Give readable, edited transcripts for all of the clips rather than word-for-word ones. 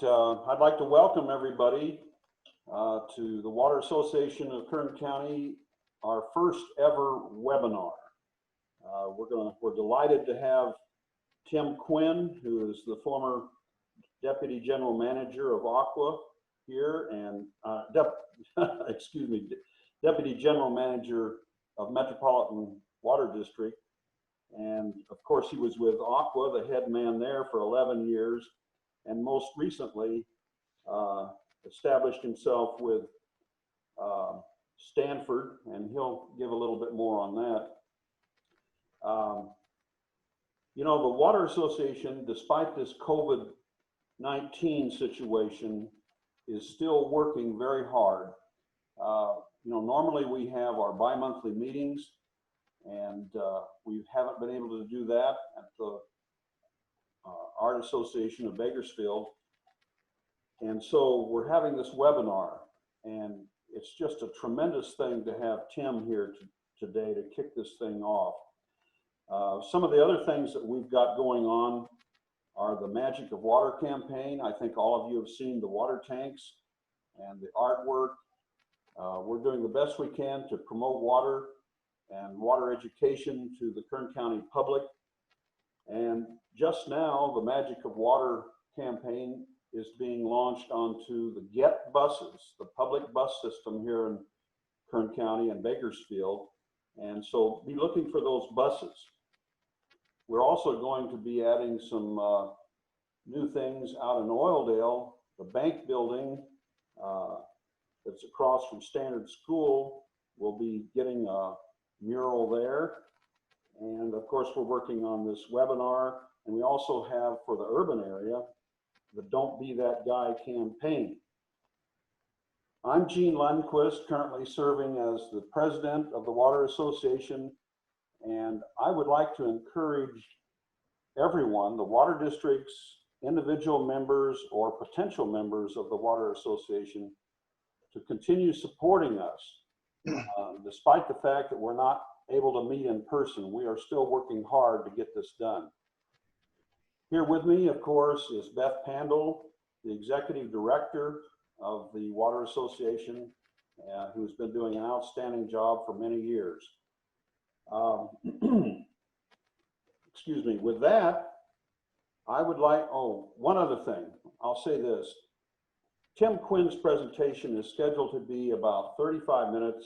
I'd like to welcome everybody to the Water Association of Kern County, our first ever webinar. We're delighted to have Tim Quinn, who is the former Deputy General Manager of Aqua here, and Deputy General Manager of Metropolitan Water District. And of course, he was with Aqua, the head man there, for 11 years. And most recently established himself with Stanford, and he'll give a little bit more on that. You know, the Water Association, despite this COVID-19 situation, is still working very hard. You know, normally we have our bi-monthly meetings, and we haven't been able to do that at the Art Association of Bakersfield. And so we're having this webinar, and it's just a tremendous thing to have Tim here today to kick this thing off. Some of the other things that we've got going on are the Magic of Water campaign. I think all of you have seen the water tanks and the artwork. We're doing the best we can to promote water and water education to the Kern County public. And just now, the Magic of Water campaign is being launched onto the GET buses, the public bus system here in Kern County and Bakersfield. And so be looking for those buses. We're also going to be adding some new things out in Oildale. The bank building that's across from Standard School will be getting a mural there. And of course, we're working on this webinar, and we also have, for the urban area, the Don't Be That Guy campaign. I'm Gene Lundquist, currently serving as the president of the Water Association, and I would like to encourage everyone, the water districts, individual members, or potential members of the Water Association, to continue supporting us. Despite the fact that we're not able to meet in person, we are still working hard to get this done. Here with me, of course, is Beth Pandel, the Executive Director of the Water Association, who's been doing an outstanding job for many years. Excuse me. With that, I would like, one other thing. I'll say this. Tim Quinn's presentation is scheduled to be about 35 minutes,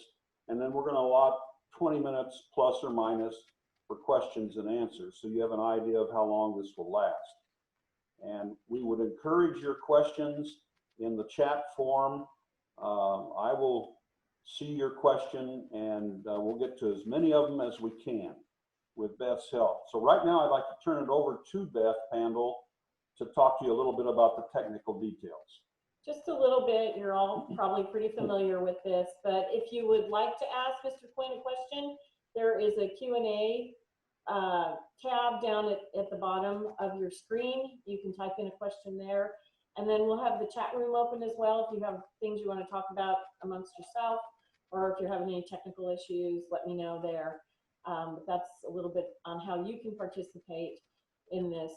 and then we're going to allot 20 minutes plus or minus for questions and answers, so you have an idea of how long this will last. And we would encourage your questions in the chat form. I will see your question, and we'll get to as many of them as we can with Beth's help. So right now I'd like to turn it over to Beth Pandel to talk to you a little bit about the technical details. Just a little bit. You're all probably pretty familiar with this, but if you would like to ask Mr. Quinn a question, there is a Q&A tab down at the bottom of your screen. You can type in a question there, and then we'll have the chat room open as well. If you have things you want to talk about amongst yourself, or if you're having any technical issues, let me know there. But that's a little bit on how you can participate in this.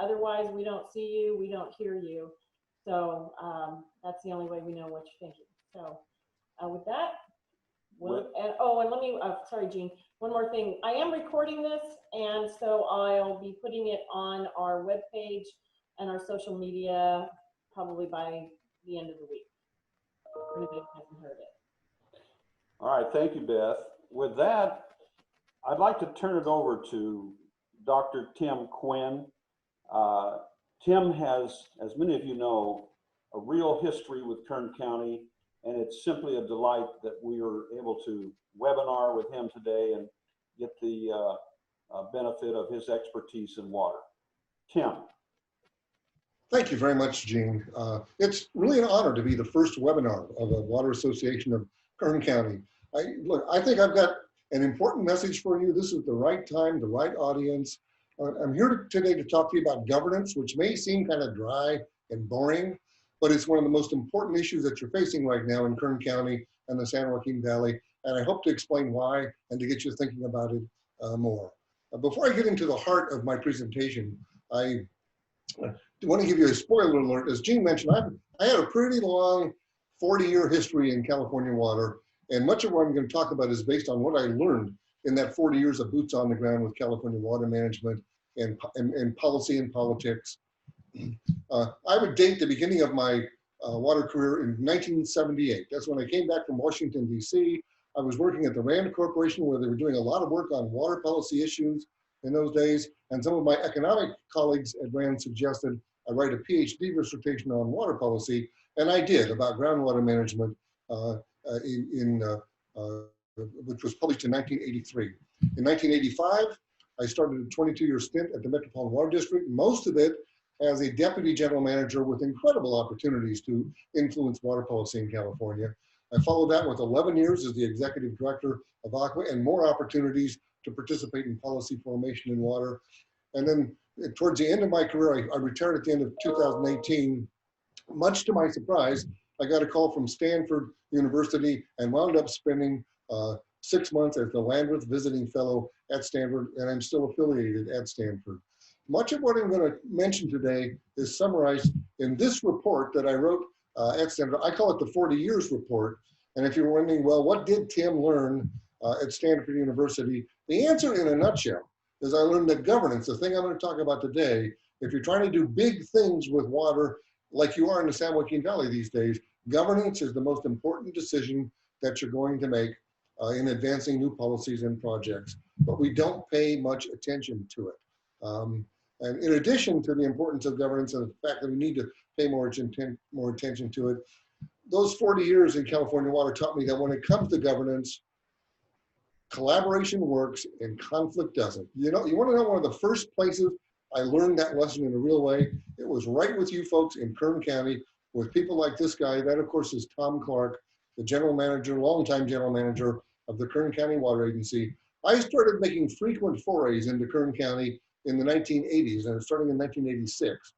Otherwise, we don't see you, we don't hear you. So that's the only way we know what you're thinking. So with that, and let me, sorry, Gene, one more thing. I am recording this, and so I'll be putting it on our webpage and our social media probably by the end of the week, for anybody who hasn't heard it. All right, thank you, Beth. With that, I'd like to turn it over to Dr. Tim Quinn. Tim has, as many of you know, a real history with Kern County, and it's simply a delight that we are able to webinar with him today and get the benefit of his expertise in water. Tim. Thank you very much, Gene. It's really an honor to be the first webinar of the Water Association of Kern County. Look, I think I've got an important message for you. This is the right time, the right audience. I'm here today to talk to you about governance, which may seem kind of dry and boring, but it's one of the most important issues that you're facing right now in Kern County and the San Joaquin Valley. And I hope to explain why and to get you thinking about it more. Before I get into the heart of my presentation, I want to give you a spoiler alert. As Gene mentioned, I had a pretty long 40-year history in California water, and much of what I'm going to talk about is based on what I learned in that 40 years of boots on the ground with California water management and policy and politics. I would date the beginning of my water career in 1978. That's when I came back from Washington, D.C. I was working at the Rand Corporation, where they were doing a lot of work on water policy issues in those days. And some of my economic colleagues at Rand suggested I write a PhD dissertation on water policy, and I did, about groundwater management, which was published in 1983. In 1985, I started a 22-year stint at the Metropolitan Water District, most of it as a deputy general manager with incredible opportunities to influence water policy in California. I followed that with 11 years as the executive director of Aqua and more opportunities to participate in policy formation in water. And then towards the end of my career, I retired at the end of 2018. Much to my surprise, I got a call from Stanford University and wound up spending 6 months as the Landreth Visiting Fellow at Stanford, and I'm still affiliated at Stanford. Much of what I'm going to mention today is summarized in this report that I wrote at Stanford. I call it the 40 Years Report. And if you're wondering, well, what did Tim learn at Stanford University? The answer in a nutshell is I learned that governance, the thing I'm going to talk about today, if you're trying to do big things with water, like you are in the San Joaquin Valley these days, governance is the most important decision that you're going to make in advancing new policies and projects, but we don't pay much attention to it. And in addition to the importance of governance and the fact that we need to pay more attention to it, those 40 years in California water taught me that when it comes to governance, collaboration works and conflict doesn't. You know, you want to know one of the first places I learned that lesson in a real way? It was right with you folks in Kern County with people like this guy. That, of course, is Tom Clark, the general manager, longtime general manager of the Kern County Water Agency. I started making frequent forays into Kern County in the 1980s, and starting in 1986.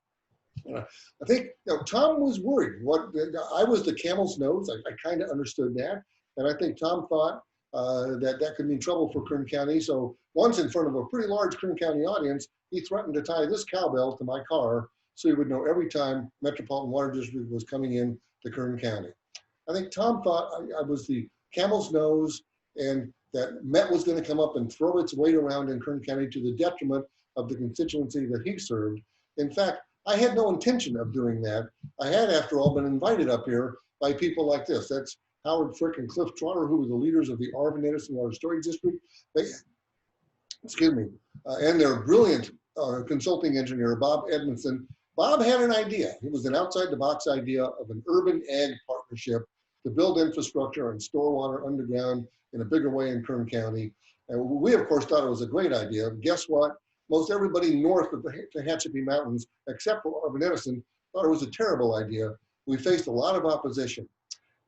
I think Tom was worried. I was the camel's nose. I kind of understood that. And I think Tom thought that could mean trouble for Kern County. So once in front of a pretty large Kern County audience, he threatened to tie this cowbell to my car so he would know every time Metropolitan Water District was coming in to Kern County. I think Tom thought I was the camel's nose and that Met was going to come up and throw its weight around in Kern County to the detriment of the constituency that he served. In fact, I had no intention of doing that. I had, after all, been invited up here by people like this. That's Howard Frick and Cliff Trotter, who were the leaders of the Arvin Edison Water Storage District. And their brilliant consulting engineer, Bob Edmondson. Bob had an idea. It was an outside-the-box idea of an urban ag partnership to build infrastructure and store water underground in a bigger way in Kern County. And we, of course, thought it was a great idea. Guess what? Most everybody north of the Tehachapi Mountains, except for Arvin Edison, thought it was a terrible idea. We faced a lot of opposition.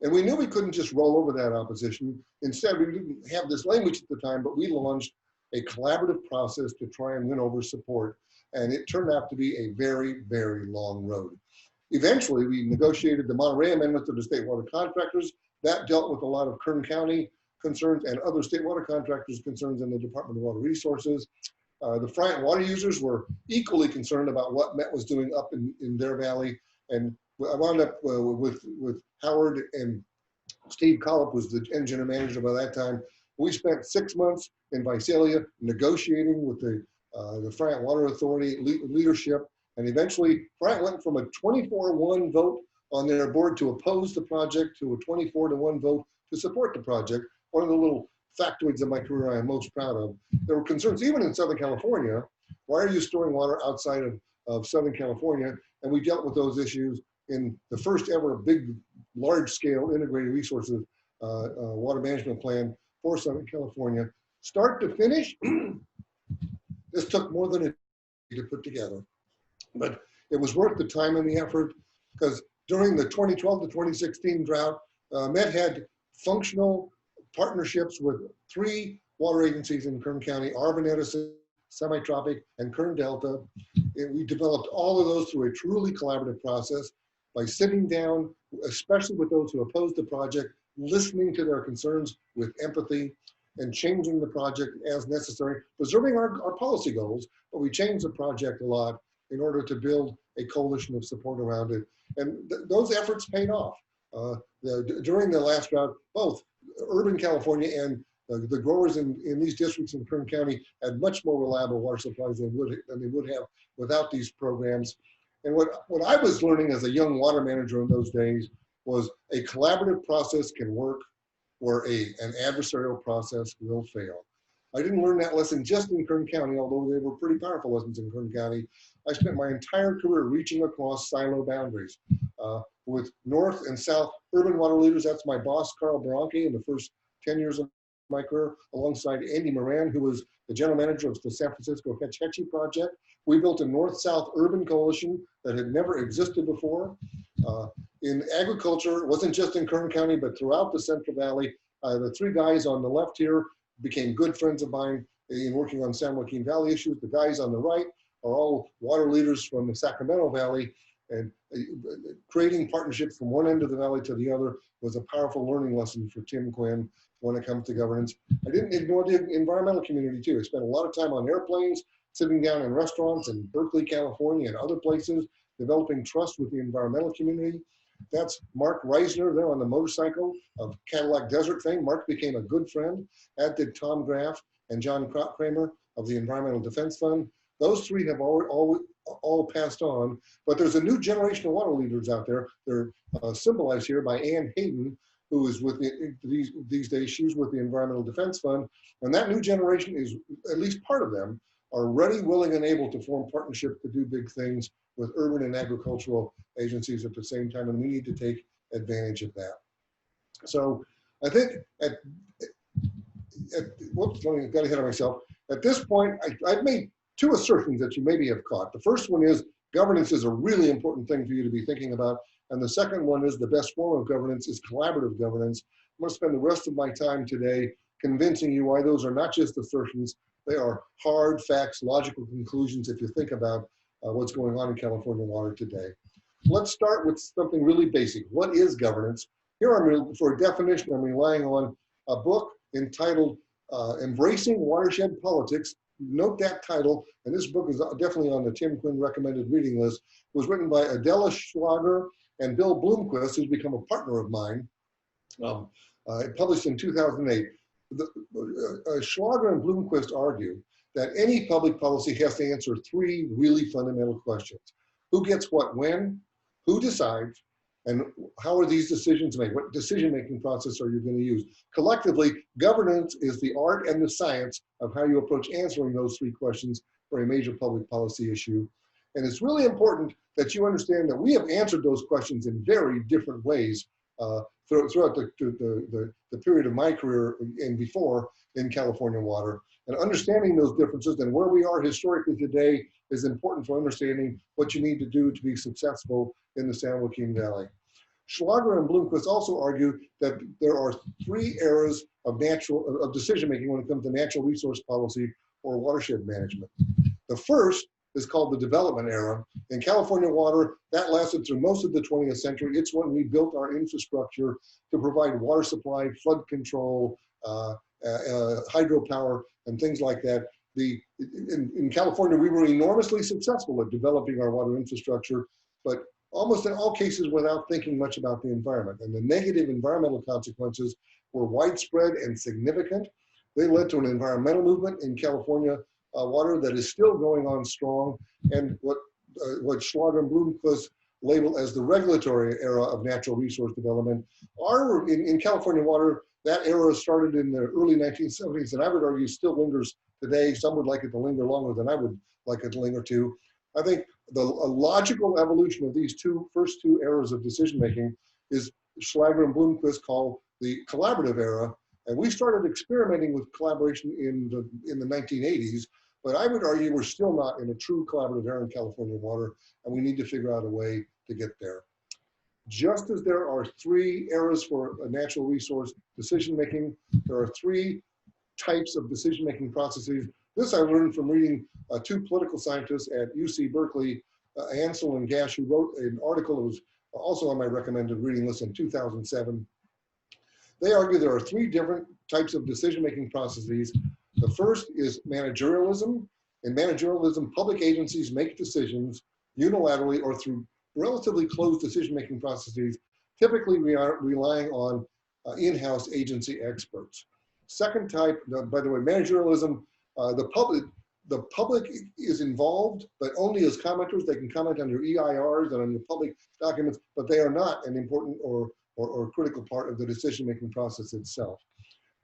And we knew we couldn't just roll over that opposition. Instead, we didn't have this language at the time, but we launched a collaborative process to try and win over support. And it turned out to be a very, very long road. Eventually, we negotiated the Monterey Amendment to the state water contractors. That dealt with a lot of Kern County concerns and other state water contractors' concerns in the Department of Water Resources. The Friant water users were equally concerned about what Met was doing up in their valley. And I wound up with Howard and Steve Collop was the engineer manager by that time. We spent 6 months in Visalia negotiating with the Friant Water Authority leadership. And eventually, Friant went from a 24-1 vote on their board to oppose the project to a 24-1 vote to support the project. One of the little factoids of my career I am most proud of. There were concerns, even in Southern California, why are you storing water outside of Southern California? And we dealt with those issues in the first ever big, large-scale integrated resources water management plan for Southern California. Start to finish, this took more than a day to put together. But it was worth the time and the effort, because during the 2012 to 2016 drought, Met had functional partnerships with 3 water agencies in Kern County, Arvin Edison, Semi-Tropic, and Kern Delta. We developed all of those through a truly collaborative process by sitting down, especially with those who opposed the project, listening to their concerns with empathy, and changing the project as necessary, preserving our policy goals, but we changed the project a lot in order to build a coalition of support around it. And those efforts paid off. During the last drought, both urban California and the growers in these districts in Kern County had much more reliable water supplies than they would have without these programs. And what I was learning as a young water manager in those days was a collaborative process can work where an adversarial process will fail. I didn't learn that lesson just in Kern County, although they were pretty powerful lessons in Kern County. I spent my entire career reaching across silo boundaries with North and South urban water leaders. That's my boss, Carl Bronke, in the first 10 years of my career, alongside Andy Moran, who was the general manager of the San Francisco Hetch Hetchy project. We built a North-South urban coalition that had never existed before. In agriculture, it wasn't just in Kern County, but throughout the Central Valley. The three guys on the left here became good friends of mine in working on San Joaquin Valley issues. The guys on the right are all water leaders from the Sacramento Valley, and creating partnerships from one end of the valley to the other was a powerful learning lesson for Tim Quinn when it comes to governance. I didn't ignore the environmental community too. I spent a lot of time on airplanes, sitting down in restaurants in Berkeley, California, and other places, developing trust with the environmental community. That's Mark Reisner there on the motorcycle of Cadillac Desert fame. Mark became a good friend, as did Tom Graff and John Kramer of the Environmental Defense Fund. Those three have all passed on, but there's a new generation of water leaders out there. They're symbolized here by Ann Hayden, who is with these days, she's with the Environmental Defense Fund. And that new generation is, at least part of them, are ready, willing, and able to form partnerships to do big things with urban and agricultural agencies at the same time, and we need to take advantage of that. So I think whoops, I got ahead of myself. At this point, I've made two assertions that you maybe have caught. The first one is governance is a really important thing for you to be thinking about. And the second one is the best form of governance is collaborative governance. I'm going to spend the rest of my time today convincing you why those are not just assertions, they are hard facts, logical conclusions if you think about what's going on in California water today. Let's start with something really basic. What is governance? Here for a definition, I'm relying on a book entitled Embracing Watershed Politics. Note that title, and this book is definitely on the Tim Quinn recommended reading list. It was written by Adela Schlager and Bill Bloomquist, who's become a partner of mine. Published in 2008. Schlager and Bloomquist argue that any public policy has to answer three really fundamental questions. Who gets what when? Who decides? And how are these decisions made? What decision-making process are you going to use? Collectively, governance is the art and the science of how you approach answering those three questions for a major public policy issue. And it's really important that you understand that we have answered those questions in very different ways throughout the period of my career and before in California water. And understanding those differences and where we are historically today is important for understanding what you need to do to be successful in the San Joaquin Valley. Schlager and Bloomquist also argue that there are three eras of decision-making when it comes to natural resource policy or watershed management. The first is called the development era. In California water, that lasted through most of the 20th century. It's when we built our infrastructure to provide water supply, flood control, hydropower, and things like that. In California, we were enormously successful at developing our water infrastructure, but almost in all cases without thinking much about the environment. And the negative environmental consequences were widespread and significant. They led to an environmental movement in California water that is still going on strong, and what Schlager and Bloomquist label as the regulatory era of natural resource development. In California water, that era started in the early 1970s, and I would argue still lingers today. Some would like it to linger longer than I would like it to linger too. I think a logical evolution of these first two eras of decision-making is Schlager and Bloomquist call the collaborative era. And we started experimenting with collaboration in the 1980s, but I would argue we're still not in a true collaborative era in California water, and we need to figure out a way to get there. Just as there are three eras for natural resource decision-making, there are three types of decision-making processes. This I learned from reading two political scientists at UC Berkeley, Ansel and Gash, who wrote an article that was also on my recommended reading list in 2007. They argue there are three different types of decision-making processes. The first is managerialism. In managerialism, public agencies make decisions unilaterally or through relatively closed decision-making processes. Typically, we are relying on in-house agency experts. Second type, by the way, managerialism, the public is involved, but only as commenters. They can comment on your EIRs and on your public documents, but they are not an important or critical part of the decision-making process itself.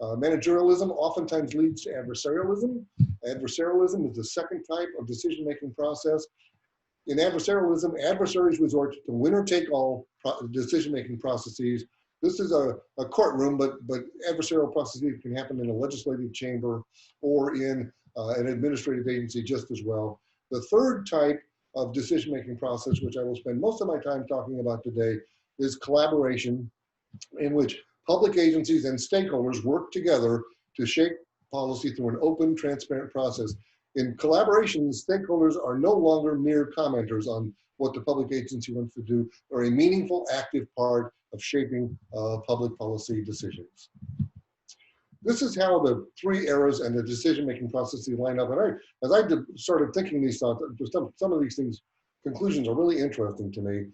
Managerialism oftentimes leads to adversarialism. Adversarialism is the second type of decision-making process. In adversarialism, adversaries resort to winner-take-all decision-making processes. This is a courtroom, but adversarial processes can happen in a legislative chamber or in an administrative agency just as well. The third type of decision-making process, which I will spend most of my time talking about today, is collaboration, in which public agencies and stakeholders work together to shape policy through an open, transparent process. In collaboration, stakeholders are no longer mere commenters on what the public agency wants to do, or a meaningful, active part of shaping public policy decisions. This is how the three eras and the decision-making processes line up. And as I started thinking these thoughts, some of these things, conclusions are really interesting to me.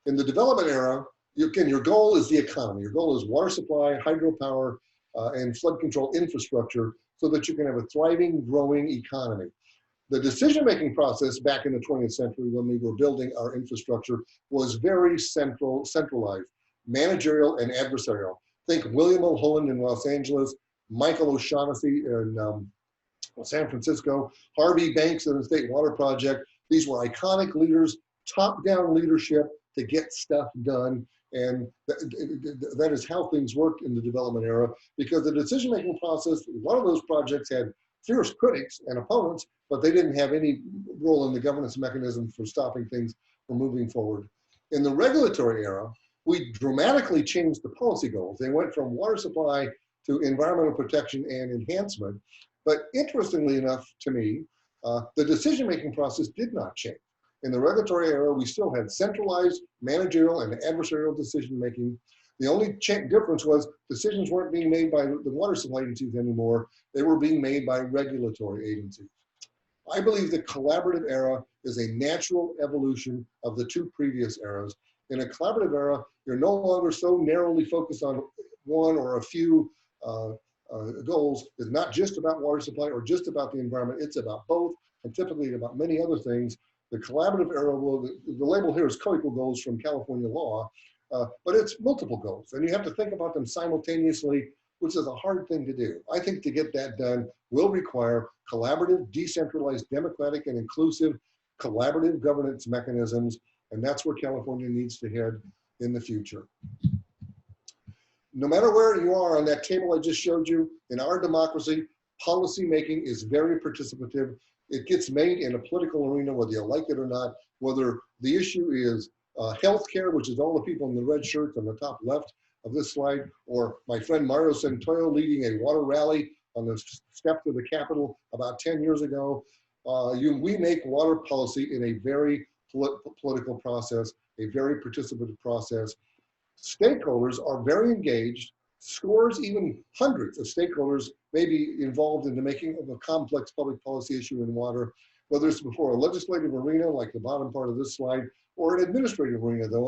In the development era, again, your goal is the economy. Your goal is water supply, hydropower, and flood control infrastructure so that you can have a thriving, growing economy. The decision-making process back in the 20th century when we were building our infrastructure was very centralized, managerial and adversarial. Think William Mulholland in Los Angeles, Michael O'Shaughnessy in San Francisco, Harvey Banks in the State Water Project. These were iconic leaders, top-down leadership to get stuff done. And that is how things worked in the development era, because the decision-making process, a lot of those projects had fierce critics and opponents, but they didn't have any role in the governance mechanism for stopping things from moving forward. In the regulatory era, we dramatically changed the policy goals. They went from water supply to environmental protection and enhancement. But interestingly enough to me, the decision-making process did not change. In the regulatory era, we still had centralized managerial and adversarial decision-making. The only difference was decisions weren't being made by the water supply agencies anymore. They were being made by regulatory agencies. I believe the collaborative era is a natural evolution of the two previous eras. In a collaborative era, you're no longer so narrowly focused on one or a few goals. It's not just about water supply or just about the environment. It's about both, and typically about many other things. The collaborative era, the label here is co-equal goals from California law, but it's multiple goals, and you have to think about them simultaneously, which is a hard thing to do. I think to get that done will require collaborative, decentralized, democratic, and inclusive collaborative governance mechanisms, and that's where California needs to head in the future. No matter where you are on that table I just showed you, in our democracy, policy making is very participative. It gets made in a political arena, whether you like it or not, whether the issue is healthcare, which is all the people in the red shirts on the top left of this slide, or my friend Mario Centoyo leading a water rally on the steps of the Capitol about 10 years ago. We make water policy in a very political process, a very participative process. Stakeholders are very engaged. Scores, even hundreds of stakeholders may be involved in the making of a complex public policy issue in water, whether it's before a legislative arena, like the bottom part of this slide, or an administrative arena, though,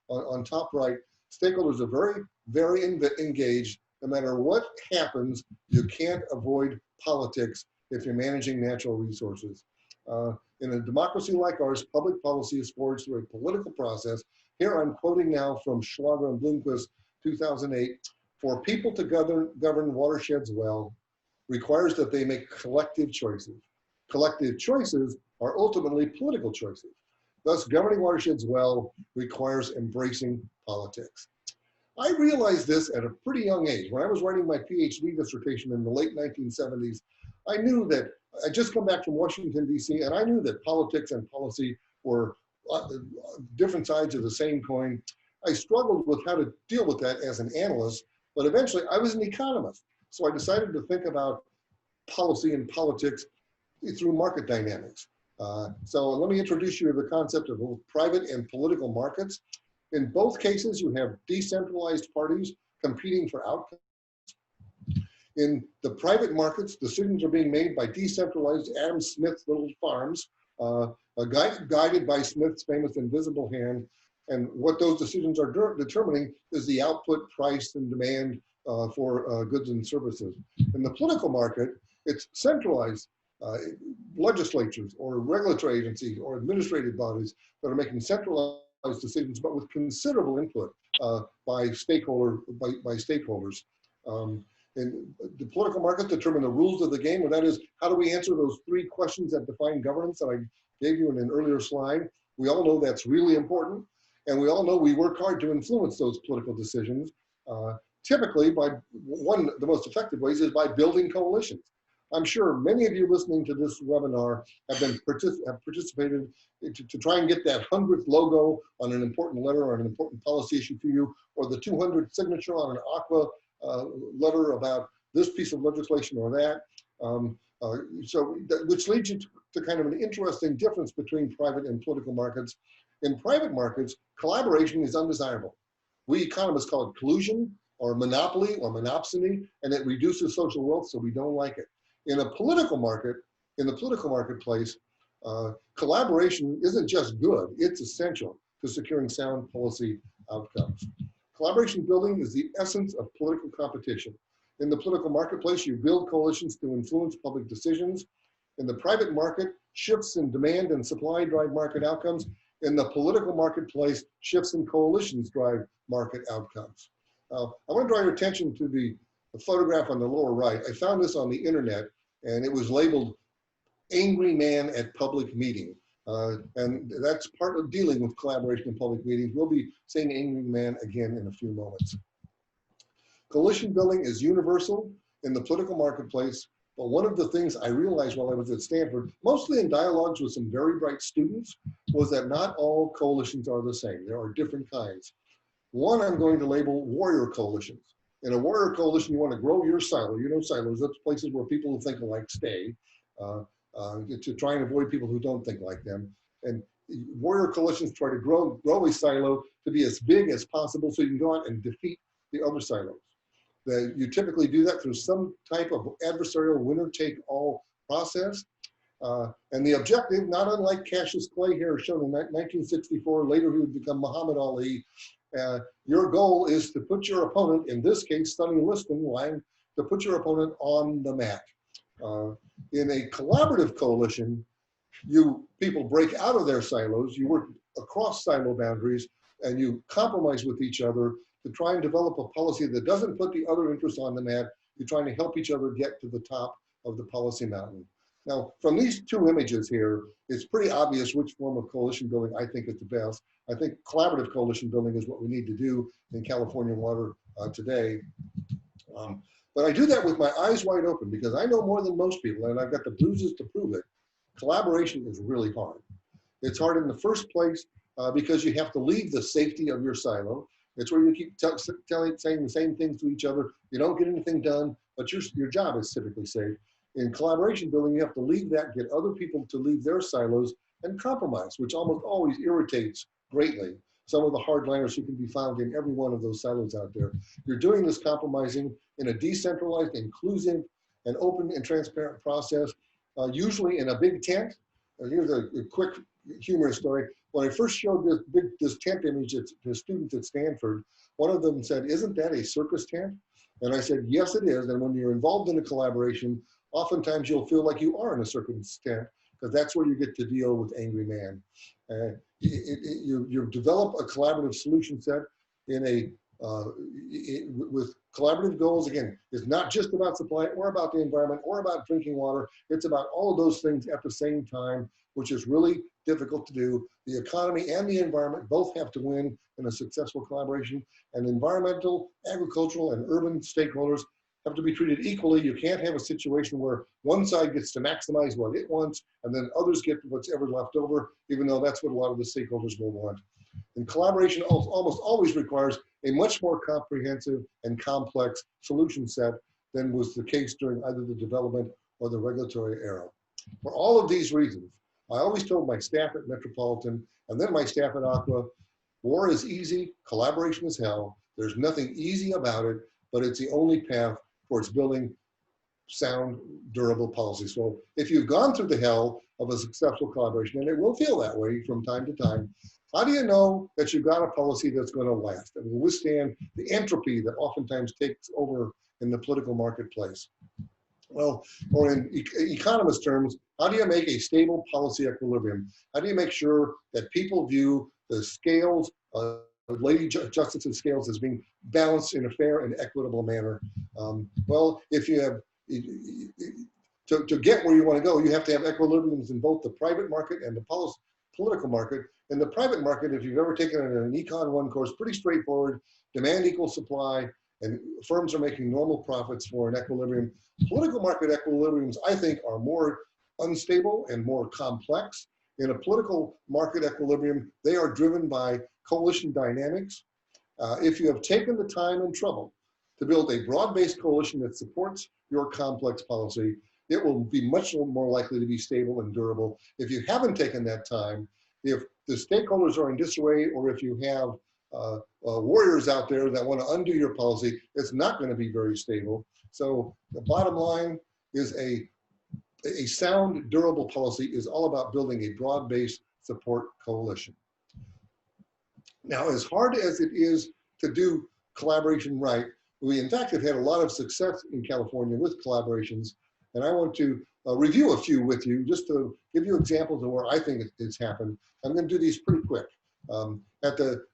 on top right. Stakeholders are very, very engaged. No matter what happens, you can't avoid politics if you're managing natural resources. In a democracy like ours, public policy is forged through a political process. Here I'm quoting now from Schlager and Bloomquist, 2008. For people to govern watersheds well requires that they make collective choices. Collective choices are ultimately political choices. Thus, governing watersheds well requires embracing politics. I realized this at a pretty young age. When I was writing my PhD dissertation in the late 1970s, I knew that I'd just come back from Washington, D.C., and I knew that politics and policy were different sides of the same coin. I struggled with how to deal with that as an analyst, but eventually I was an economist. So I decided to think about policy and politics through market dynamics. So let me introduce you to the concept of both private and political markets. In both cases, you have decentralized parties competing for outcomes. In the private markets, decisions are being made by decentralized Adam Smith little farms guided by Smith's famous invisible hand. And what those decisions are determining is the output, price, and demand for goods and services. In the political market, it's centralized legislatures or regulatory agencies or administrative bodies that are making centralized decisions, but with considerable input by stakeholders. And the political market determine the rules of the game, and that is, how do we answer those 3 questions that define governance that I gave you in an earlier slide? We all know that's really important, and we all know we work hard to influence those political decisions. Typically, by one of the most effective ways is by building coalitions. I'm sure many of you listening to this webinar have participated to try and get that 100th logo on an important letter or an important policy issue to you, or the 200th signature on an aqua letter about this piece of legislation or that. Which leads you to kind of an interesting difference between private and political markets. In private markets, collaboration is undesirable. We economists call it collusion or monopoly or monopsony, and it reduces social wealth, so we don't like it. In a political market, in the political marketplace, collaboration isn't just good, it's essential to securing sound policy outcomes. Collaboration building is the essence of political competition. In the political marketplace, you build coalitions to influence public decisions. In the private market, shifts in demand and supply drive market outcomes. In the political marketplace, shifts in coalitions drive market outcomes. I want to draw your attention to the photograph on the lower right. I found this on the internet, and it was labeled "Angry Man at Public Meeting." And that's part of dealing with collaboration in public meetings. We'll be saying "Angry Man" again in a few moments. Coalition building is universal in the political marketplace, but one of the things I realized while I was at Stanford, mostly in dialogues with some very bright students, was that not all coalitions are the same. There are different kinds. One I'm going to label warrior coalitions. In a warrior coalition, you want to grow your silo. You know silos, that's places where people who think alike stay, to try and avoid people who don't think like them. And warrior coalitions try to grow a silo to be as big as possible so you can go out and defeat the other silos. You typically do that through some type of adversarial winner-take-all process. And the objective, not unlike Cassius Clay here shown in 1964, later he would become Muhammad Ali, your goal is to put your opponent, in this case, Sonny Liston, to put your opponent on the mat. In a collaborative coalition, people break out of their silos, you work across silo boundaries, and you compromise with each other to try and develop a policy that doesn't put the other interests on the mat. You're trying to help each other get to the top of the policy mountain. Now, from these 2 images here, it's pretty obvious which form of coalition building I think is the best. I think collaborative coalition building is what we need to do in California water today. But I do that with my eyes wide open because I know more than most people, and I've got the bruises to prove it. Collaboration is really hard. It's hard in the first place because you have to leave the safety of your silo. It's where you keep saying the same things to each other. You don't get anything done, but your job is typically safe. In collaboration building, you have to leave that, get other people to leave their silos and compromise, which almost always irritates greatly some of the hardliners who can be found in every one of those silos out there. You're doing this compromising in a decentralized, inclusive, and open and transparent process, usually in a big tent. Here's a quick humorous story. When I first showed this tent image to students at Stanford, one of them said, "Isn't that a circus tent?" And I said, "Yes, it is. And when you're involved in a collaboration, oftentimes you'll feel like you are in a circus tent because that's where you get to deal with angry man. You develop a collaborative solution set with collaborative goals. Again, it's not just about supply or about the environment or about drinking water. It's about all of those things at the same time, which is really difficult to do. The economy and the environment both have to win in a successful collaboration, and environmental, agricultural, and urban stakeholders have to be treated equally. You can't have a situation where one side gets to maximize what it wants and then others get what's ever left over, even though that's what a lot of the stakeholders will want. And collaboration almost always requires a much more comprehensive and complex solution set than was the case during either the development or the regulatory era. For all of these reasons, I always told my staff at Metropolitan and then my staff at Aqua, war is easy, collaboration is hell. There's nothing easy about it, but it's the only path towards building sound, durable policy. So if you've gone through the hell of a successful collaboration, and it will feel that way from time to time, how do you know that you've got a policy that's going to last and will withstand the entropy that oftentimes takes over in the political marketplace? Well, or in economist terms, how do you make a stable policy equilibrium? How do you make sure that people view the scales, Lady Justice's scales, as being balanced in a fair and equitable manner? Well, if you have, to get where you want to go, you have to have equilibriums in both the private market and the political market. In the private market, if you've ever taken an Econ 1 course, pretty straightforward, demand equals supply, and firms are making normal profits for an equilibrium. Political market equilibriums, I think, are more unstable and more complex. In a political market equilibrium, they are driven by coalition dynamics. If you have taken the time and trouble to build a broad-based coalition that supports your complex policy, it will be much more likely to be stable and durable. If you haven't taken that time, if the stakeholders are in disarray, or if you have warriors out there that want to undo your policy, it's not going to be very stable. So the bottom line is a sound, durable policy is all about building a broad-based support coalition. Now, as hard as it is to do collaboration right, we in fact have had a lot of success in California with collaborations, and I want to review a few with you just to give you examples of where I think it's happened. I'm going to do these pretty quick. At the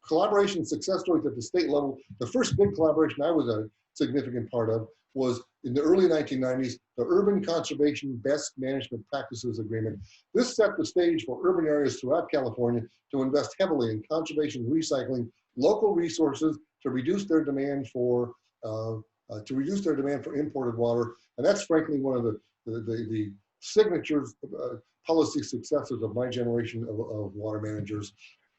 collaboration success stories at the state level, the first big collaboration I was a significant part of was in the early 1990s, the Urban Conservation Best Management Practices Agreement. This set the stage for urban areas throughout California to invest heavily in conservation, recycling, local resources to reduce their demand for imported water. And that's frankly one of the signatures, policy successes of my generation of water managers.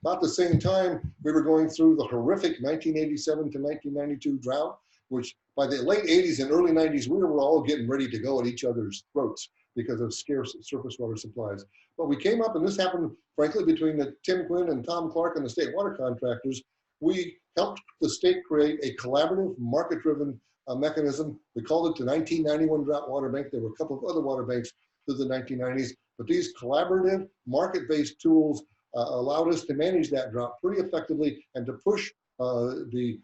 About the same time, we were going through the horrific 1987 to 1992 drought, which by the late 80s and early 90s, we were all getting ready to go at each other's throats because of scarce surface water supplies. But we came up, and this happened, frankly, between Tim Quinn and Tom Clark and the state water contractors. We helped the state create a collaborative, market-driven mechanism. We called it the 1991 Drought Water Bank. There were a couple of other water banks through the 1990s, but these collaborative, market-based tools allowed us to manage that drought pretty effectively and to push the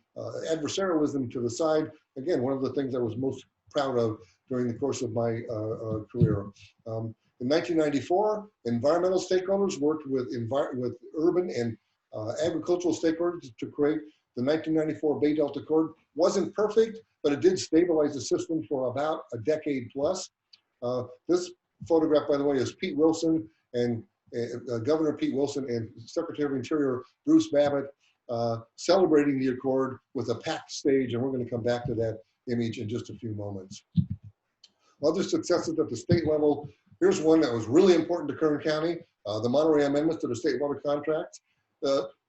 adversarialism to the side. Again, one of the things I was most proud of during the course of my career. In 1994, environmental stakeholders worked with urban and agricultural stakeholders to create the 1994 Bay Delta Accord. Wasn't perfect, but it did stabilize the system for about a decade plus. This photograph, by the way, is Pete Wilson and Governor Pete Wilson and Secretary of Interior Bruce Babbitt celebrating the accord with a packed stage, and we're going to come back to that image in just a few moments. Other successes at the state level, here's one that was really important to Kern County, the Monterey amendments to the state water contracts.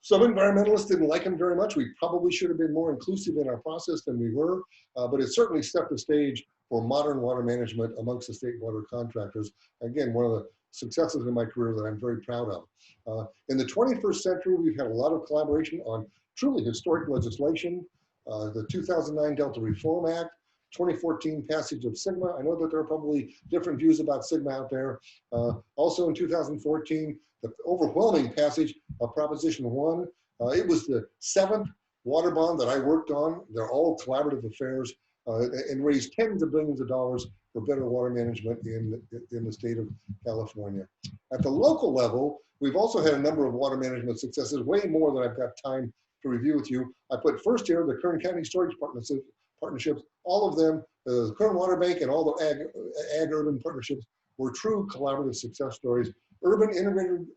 Some environmentalists didn't like them very much. We probably should have been more inclusive in our process than we were, but it certainly set the stage for modern water management amongst the state water contractors. Again, one of the successes in my career that I'm very proud of. In the 21st century, we've had a lot of collaboration on truly historic legislation, the 2009 Delta Reform Act, 2014 passage of SGMA. I know that there are probably different views about SGMA out there. Also in 2014, the overwhelming passage of Proposition 1. It was the 7th water bond that I worked on. They're all collaborative affairs and raised tens of billions of dollars for better water management in the state of California. At the local level, we've also had a number of water management successes, way more than I've got time to review with you. I put first here the Kern County Storage Partnerships. All of them, the Kern Water Bank and all the ag-urban partnerships were true collaborative success stories. Urban integrated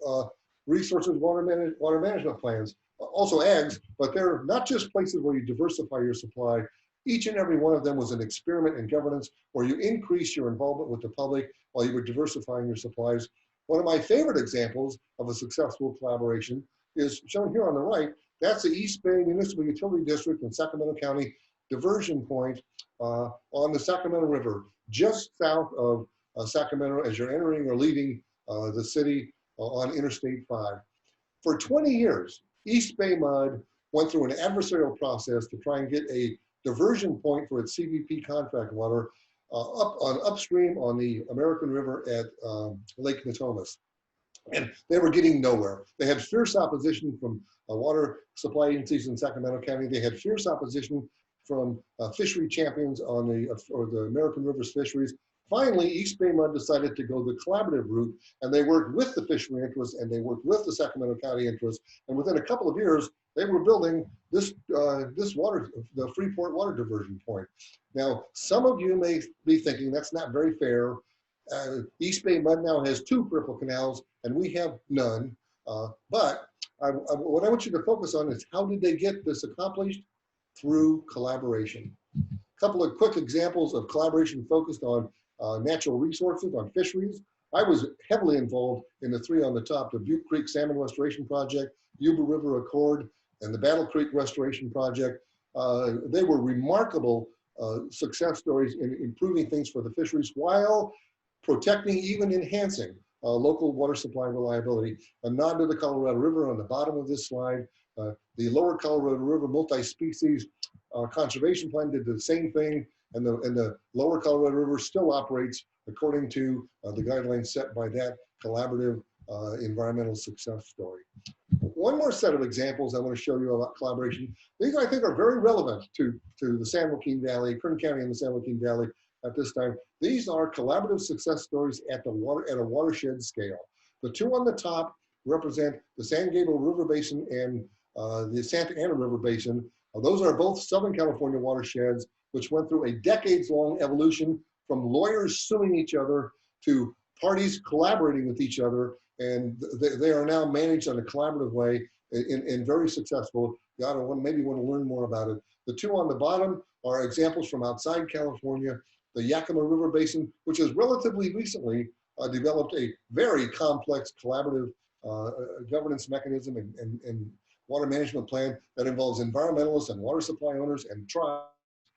resources water management plans, also ags, but they're not just places where you diversify your supply. Each and every one of them was an experiment in governance where you increase your involvement with the public while you were diversifying your supplies. One of my favorite examples of a successful collaboration is shown here on the right. That's the East Bay Municipal Utility District in Sacramento County diversion point on the Sacramento River, just south of Sacramento as you're entering or leaving the city on Interstate 5. For 20 years, East Bay Mud went through an adversarial process to try and get a diversion point for its CVP contract water upstream on the American River at Lake Natomas. And they were getting nowhere. They had fierce opposition from water supply agencies in Sacramento County. They had fierce opposition from fishery champions on the American Rivers fisheries. Finally, East Bay Mud decided to go the collaborative route, and they worked with the fishery interests and they worked with the Sacramento County interests. And within a couple of years, they were building this the Freeport water diversion point. Now, some of you may be thinking that's not very fair. East Bay Mud now has 2 peripheral canals, and we have none. But what I want you to focus on is how did they get this accomplished? Through collaboration. A couple of quick examples of collaboration focused on natural resources, on fisheries. I was heavily involved in the 3 on the top, the Butte Creek Salmon Restoration Project, Yuba River Accord, and the Battle Creek Restoration Project. They were remarkable success stories in improving things for the fisheries while protecting, even enhancing local water supply reliability. A nod to the Colorado River on the bottom of this slide. The lower Colorado River multi-species conservation plan did the same thing, and the lower Colorado River still operates according to the guidelines set by that collaborative environmental success story. One more set of examples I want to show you about collaboration. These I think are very relevant to the San Joaquin Valley, Kern County and the San Joaquin Valley at this time. These are collaborative success stories at a watershed scale. The 2 on the top represent the San Gabriel River Basin and the Santa Ana River Basin. Those are both Southern California watersheds, which went through a decades-long evolution from lawyers suing each other to parties collaborating with each other, and they are now managed in a collaborative way and very successful. You ought to maybe want to learn more about it. The 2 on the bottom are examples from outside California. The Yakima River Basin, which has relatively recently developed a very complex collaborative governance mechanism and water management plan that involves environmentalists and water supply owners and tribes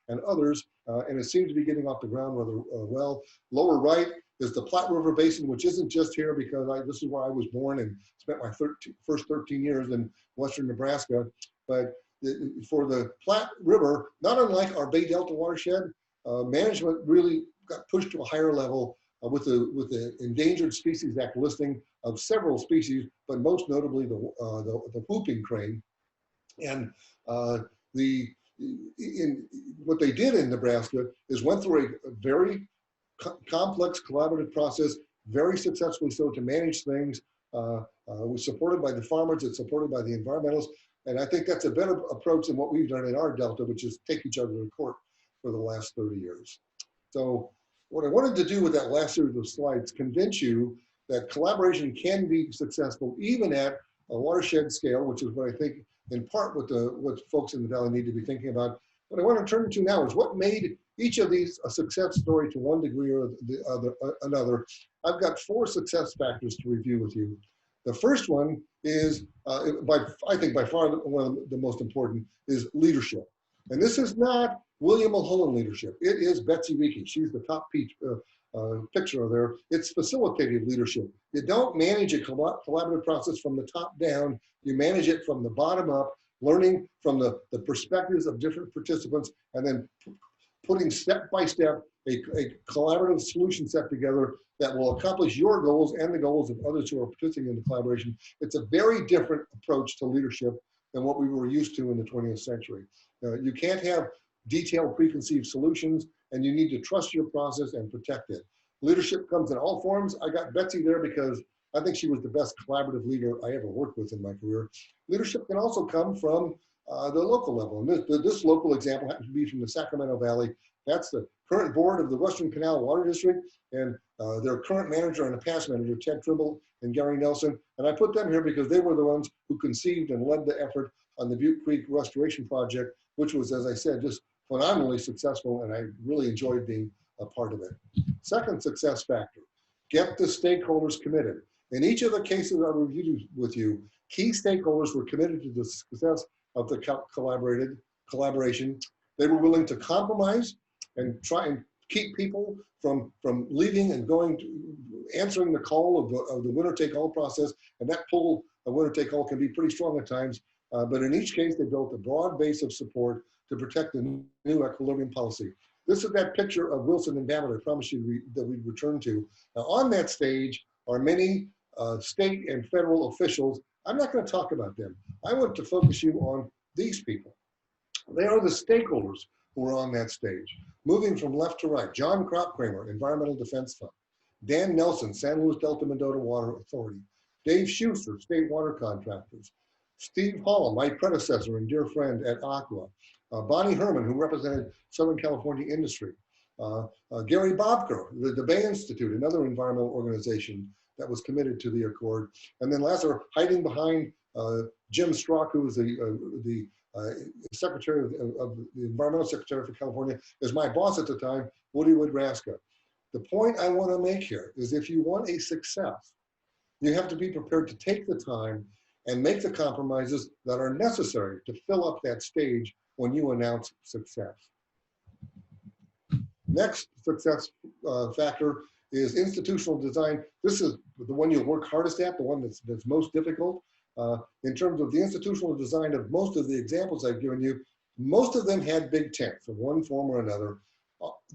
and others, and it seems to be getting off the ground rather well. Lower right is the Platte River Basin, which isn't just here because this is where I was born and spent my first 13 years in western Nebraska. But for the Platte River, not unlike our Bay Delta watershed, management really got pushed to a higher level with the Endangered Species Act listing of several species, but most notably the whooping crane. And what they did in Nebraska is went through a very complex collaborative process, very successfully so, to manage things. It was supported by the farmers, it's supported by the environmentalists, and I think that's a better approach than what we've done in our Delta, which is take each other to court for the last 30 years. So what I wanted to do with that last series of slides, convince you that collaboration can be successful even at a watershed scale, which is what I think in part what folks in the Valley need to be thinking about. What I want to turn to now is what made each of these a success story to one degree or another. I've got 4 success factors to review with you. The first one is, I think by far one of the most important, is leadership. And this is not William Mulholland leadership. It is Betsy Reekie. She's the top picture there. It's facilitative leadership. You don't manage a collaborative process from the top down. You manage it from the bottom up, learning from the perspectives of different participants, and then putting step by step a collaborative solution set together that will accomplish your goals and the goals of others who are participating in the collaboration. It's a very different approach to leadership than what we were used to in the 20th century. You can't have detailed preconceived solutions, and you need to trust your process and protect it. Leadership comes in all forms. I got Betsy there because I think she was the best collaborative leader I ever worked with in my career. Leadership can also come from the local level. And this local example happens to be from the Sacramento Valley. That's the current board of the Western Canal Water District, and their current manager and a past manager, Ted Trimble and Gary Nelson. And I put them here because they were the ones who conceived and led the effort on the Butte Creek Restoration Project, which was, as I said, just phenomenally successful, and I really enjoyed being a part of it. Second success factor, get the stakeholders committed. In each of the cases I reviewed with you, key stakeholders were committed to the success of the collaboration. They were willing to compromise and try and keep people from leaving and going to answering the call of the winner-take-all process. And that pull of winner-take-all can be pretty strong at times. but in each case, they built a broad base of support to protect the new equilibrium policy. This is that picture of Wilson and Babbitt I promised you that we'd return to. Now, on that stage are many state and federal officials. I'm not going to talk about them. I want to focus you on these people. They are the stakeholders who are on that stage. Moving from left to right, John Kramer, Environmental Defense Fund. Dan Nelson, San Luis Delta Mendota Water Authority. Dave Schuster, State Water Contractors. Steve Hall, my predecessor and dear friend at Aqua. Bonnie Herman, who represented Southern California Industry. Gary Bobker, the Bay Institute, another environmental organization that was committed to the accord. And then last, hiding behind Jim Strzok, who was the Secretary of the Environmental Secretary for California, is my boss at the time, Woody Wood-Raska. The point I want to make here is if you want a success, you have to be prepared to take the time and make the compromises that are necessary to fill up that stage when you announce success. Next success factor is institutional design. This is the one you'll work hardest at, the one that's most difficult. In terms of the institutional design of most of the examples I've given you, most of them had big tents of one form or another.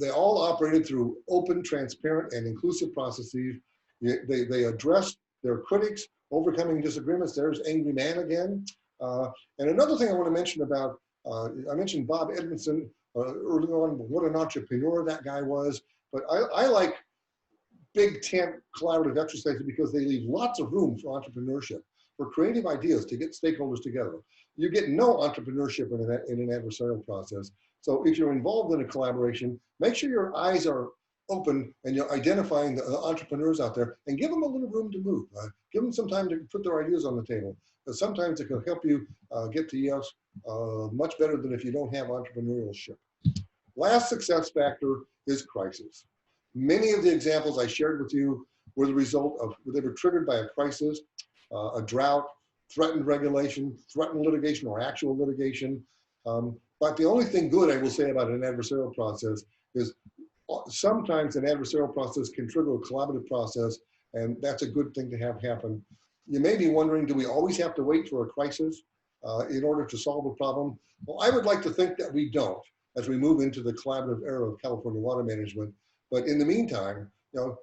They all operated through open, transparent, and inclusive processes. They addressed their critics, overcoming disagreements. There's Angry Man again. And another thing I want to mention about, I mentioned Bob Edmondson early on, what an entrepreneur that guy was. But I like big tent collaborative exercises because they leave lots of room for entrepreneurship, for creative ideas to get stakeholders together. You get no entrepreneurship in an adversarial process. So if you're involved in a collaboration, make sure your eyes are open and you're identifying the entrepreneurs out there and give them a little room to move. Give them some time to put their ideas on the table. But sometimes it can help you get to yes much better than if you don't have entrepreneurship. Last success factor is crisis. Many of the examples I shared with you were the result of, they were triggered by a crisis, a drought, threatened regulation, threatened litigation or actual litigation. But the only thing good I will say about an adversarial process is sometimes an adversarial process can trigger a collaborative process, and that's a good thing to have happen. You may be wondering, do we always have to wait for a crisis in order to solve a problem? Well, I would like to think that we don't as we move into the collaborative era of California water management. But in the meantime, don't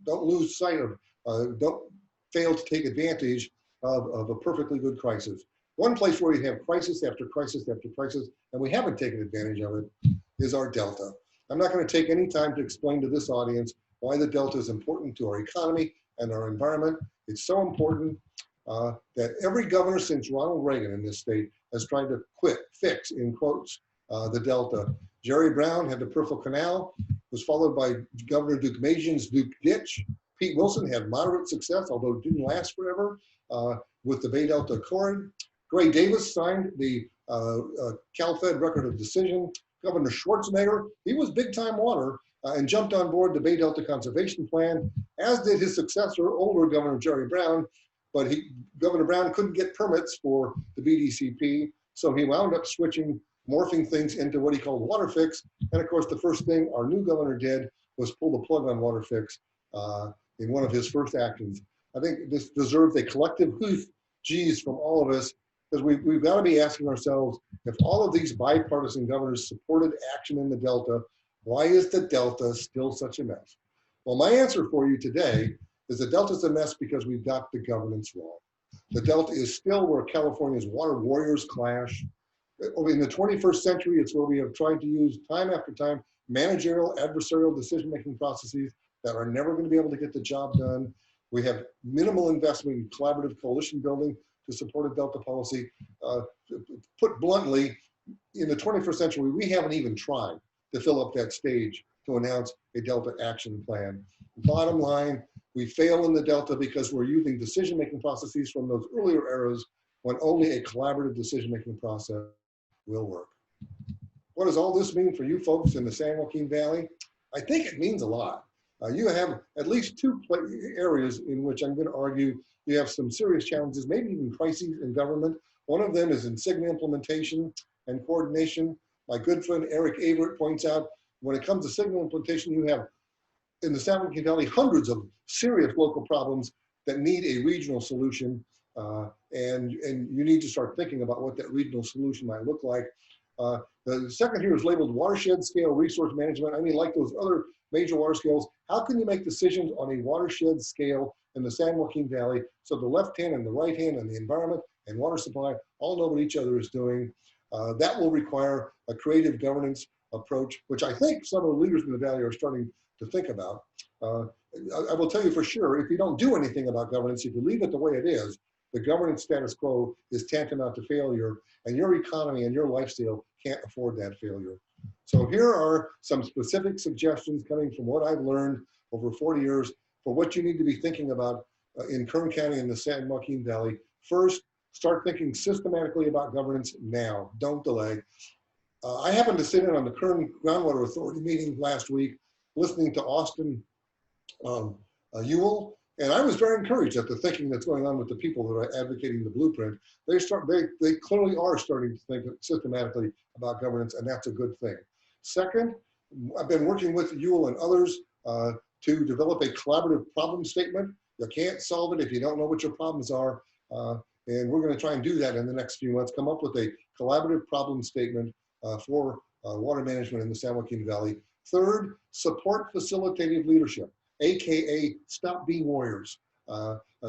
lose sight of, don't fail to take advantage of a perfectly good crisis. One place where we have crisis after crisis after crisis, and we haven't taken advantage of it, is our delta. I'm not going to take any time to explain to this audience why the delta is important to our economy and our environment. It's so important that every governor since Ronald Reagan in this state has tried to fix, in quotes, the delta. Jerry Brown had the Peripheral Canal, was followed by Governor Duke Majian's Duke Ditch. Pete Wilson had moderate success, although it didn't last forever, with the Bay Delta Accord. Gray Davis signed the CalFed Record of Decision. Governor Schwarzenegger, he was big time water and jumped on board the Bay Delta Conservation Plan, as did his successor, older Governor Jerry Brown, but Governor Brown couldn't get permits for the BDCP, so he wound up morphing things into what he called Water Fix. And of course, the first thing our new governor did was pull the plug on Water Fix in one of his first actions. I think this deserves a collective geez from all of us, because we've got to be asking ourselves, if all of these bipartisan governors supported action in the Delta, why is the Delta still such a mess? Well, my answer for you today is the Delta's a mess because we've got the governance wrong. The Delta is still where California's water warriors clash. In the 21st century, it's where we have tried to use time after time managerial, adversarial decision-making processes that are never going to be able to get the job done. We have minimal investment in collaborative coalition building to support a Delta policy. Put bluntly, in the 21st century, we haven't even tried to fill up that stage to announce a Delta action plan. Bottom line, we fail in the Delta because we're using decision-making processes from those earlier eras when only a collaborative decision-making process will work. What does all this mean for you folks in the San Joaquin Valley? I think it means a lot. You have at least two areas in which I'm going to argue you have some serious challenges, maybe even crises in government. One of them is insignia implementation and coordination. My good friend Eric Averitt points out, when it comes to signal implementation, you have in the San Joaquin Valley hundreds of serious local problems that need a regional solution. And you need to start thinking about what that regional solution might look like. The second here is labeled watershed scale resource management. I mean, like those other major water scales, how can you make decisions on a watershed scale in the San Joaquin Valley so the left hand and the right hand and the environment and water supply all know what each other is doing? That will require a creative governance approach, which I think some of the leaders in the Valley are starting to think about. I will tell you for sure, if you don't do anything about governance, if you leave it the way it is, the governance status quo is tantamount to failure, and your economy and your lifestyle can't afford that failure. So here are some specific suggestions coming from what I've learned over 40 years for what you need to be thinking about in Kern County and the San Joaquin Valley. First, start thinking systematically about governance now. Don't delay. I happened to sit in on the Kern Groundwater Authority meeting last week, listening to Austin Ewell, and I was very encouraged at the thinking that's going on with the people that are advocating the blueprint. They clearly are starting to think systematically about governance, and that's a good thing. Second, I've been working with Ewell and others to develop a collaborative problem statement. You can't solve it if you don't know what your problems are, and we're going to try and do that in the next few months. Come up with a collaborative problem statement for water management in the San Joaquin Valley. Third, support facilitative leadership, AKA stop being warriors.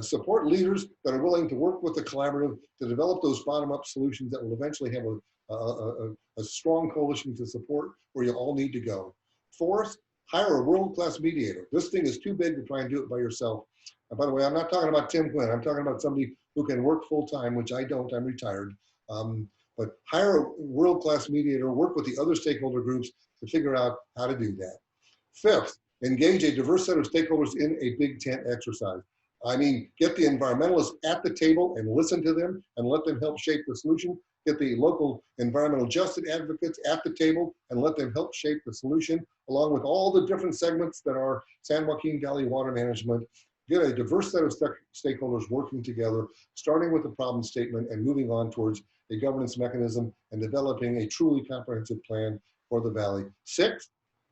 Support leaders that are willing to work with the collaborative to develop those bottom-up solutions that will eventually have a strong coalition to support where you all need to go. Fourth, hire a world-class mediator. This thing is too big to try and do it by yourself. And by the way, I'm not talking about Tim Quinn. I'm talking about somebody who can work full-time, which I don't, I'm retired. But hire a world-class mediator, work with the other stakeholder groups to figure out how to do that. Fifth, engage a diverse set of stakeholders in a big tent exercise. I mean, get the environmentalists at the table and listen to them and let them help shape the solution. Get the local environmental justice advocates at the table and let them help shape the solution, along with all the different segments that are San Joaquin Valley water management. Get a diverse set of stakeholders working together, starting with the problem statement and moving on towards a governance mechanism and developing a truly comprehensive plan for the Valley. Sixth,